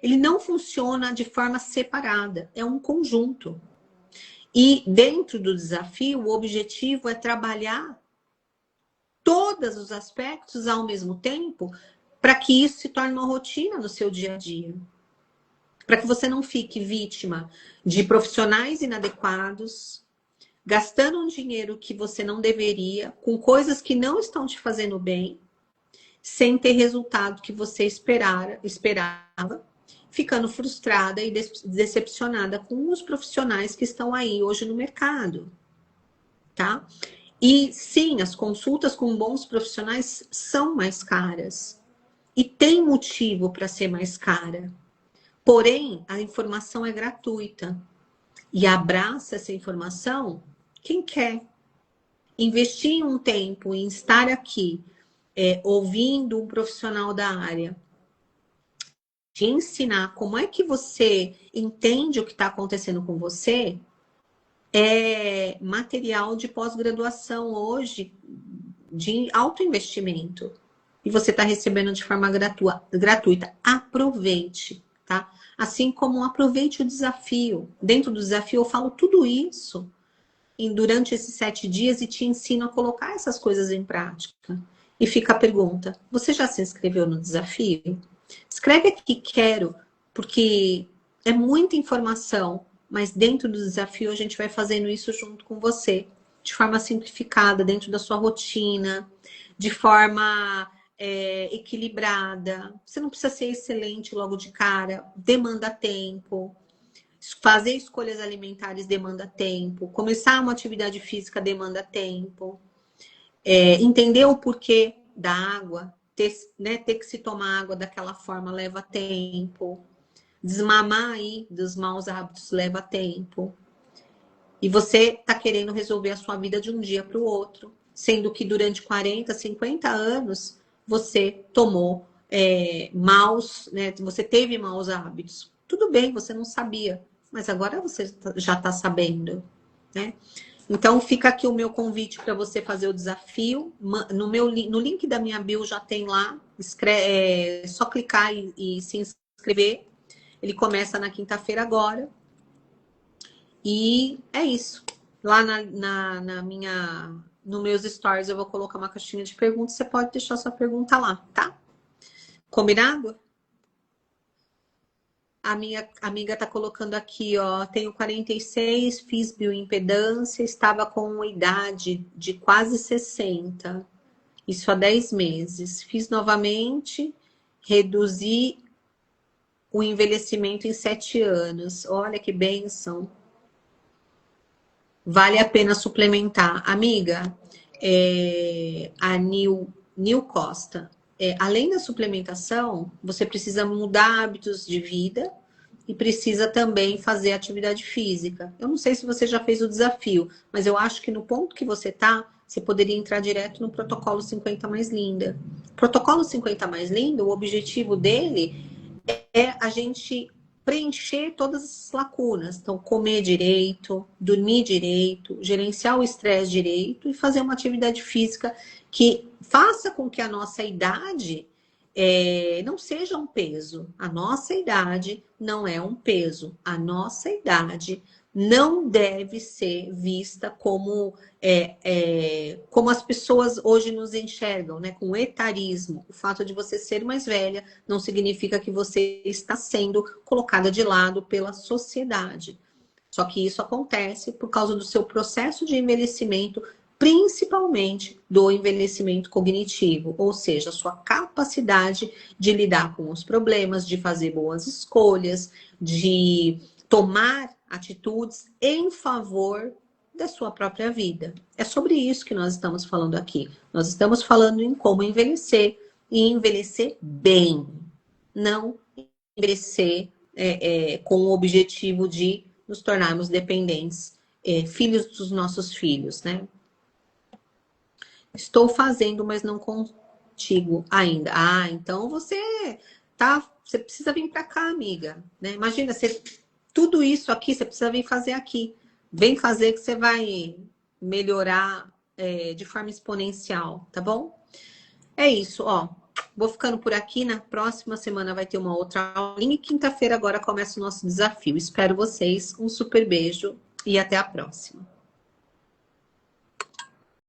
Ele não funciona de forma separada. É um conjunto. E dentro do desafio, o objetivo é trabalhar todos os aspectos ao mesmo tempo para que isso se torne uma rotina no seu dia a dia. Para que você não fique vítima de profissionais inadequados, gastando um dinheiro que você não deveria, com coisas que não estão te fazendo bem, sem ter resultado que você esperava, ficando frustrada e decepcionada com os profissionais que estão aí hoje no mercado, tá? E sim, as consultas com bons profissionais são mais caras. E tem motivo para ser mais cara. Porém, a informação é gratuita. E abraça essa informação quem quer. Investir um tempo em estar aqui, ouvindo um profissional da área, de ensinar como é que você entende o que está acontecendo com você, é material de pós-graduação hoje de alto investimento. E você está recebendo de forma gratuita. Aproveite, tá? Assim como aproveite o desafio. Dentro do desafio eu falo tudo isso durante esses 7 dias e te ensino a colocar essas coisas em prática. E fica a pergunta, você já se inscreveu no desafio? Escreve aqui, quero, porque é muita informação, mas dentro do desafio a gente vai fazendo isso junto com você, de forma simplificada, dentro da sua rotina, de forma equilibrada. Você não precisa ser excelente logo de cara, demanda tempo. Fazer escolhas alimentares demanda tempo. Começar uma atividade física demanda tempo. Entender o porquê da água, ter que se tomar água daquela forma leva tempo. Desmamar aí dos maus hábitos leva tempo. E você está querendo resolver a sua vida de um dia para o outro. Sendo que durante 40, 50 anos você tomou você teve maus hábitos. Tudo bem, você não sabia. Mas agora você já está sabendo, né? Então, fica aqui o meu convite para você fazer o desafio. No link da minha bio já tem lá. É só clicar e se inscrever. Ele começa na quinta-feira agora. E é isso. Lá nos meus stories eu vou colocar uma caixinha de perguntas. Você pode deixar sua pergunta lá, tá? Combinado? A minha amiga tá colocando aqui, ó, tenho 46, fiz bioimpedância, estava com idade de quase 60, isso há 10 meses. Fiz novamente, reduzi o envelhecimento em 7 anos. Olha que bênção. Vale a pena suplementar. Amiga, a Nil Costa, além da suplementação, você precisa mudar hábitos de vida e precisa também fazer atividade física. Eu não sei se você já fez o desafio, mas eu acho que no ponto que você tá, você poderia entrar direto no protocolo 50 mais linda. Protocolo 50 mais linda, o objetivo dele é a gente preencher todas as lacunas. Então, comer direito, dormir direito, gerenciar o estresse direito e fazer uma atividade física que faça com que a nossa idade não seja um peso. A nossa idade não é um peso. A nossa idade não deve ser vista como como as pessoas hoje nos enxergam, né? Com etarismo. O fato de você ser mais velha não significa que você está sendo colocada de lado pela sociedade. Só que isso acontece por causa do seu processo de envelhecimento, principalmente do envelhecimento cognitivo, ou seja, a sua capacidade de lidar com os problemas, de fazer boas escolhas, de tomar atitudes em favor da sua própria vida. É sobre isso que nós estamos falando aqui. Nós estamos falando em como envelhecer e envelhecer bem, não envelhecer com o objetivo de nos tornarmos dependentes, filhos dos nossos filhos, né? Estou fazendo, mas não contigo ainda. Ah, então você precisa vir para cá, amiga, né? Imagina, tudo isso aqui você precisa vir fazer aqui. Vem fazer que você vai melhorar de forma exponencial, tá bom? É isso, ó. Vou ficando por aqui. Na próxima semana vai ter uma outra aulinha. E quinta-feira agora começa o nosso desafio. Espero vocês. Um super beijo e até a próxima.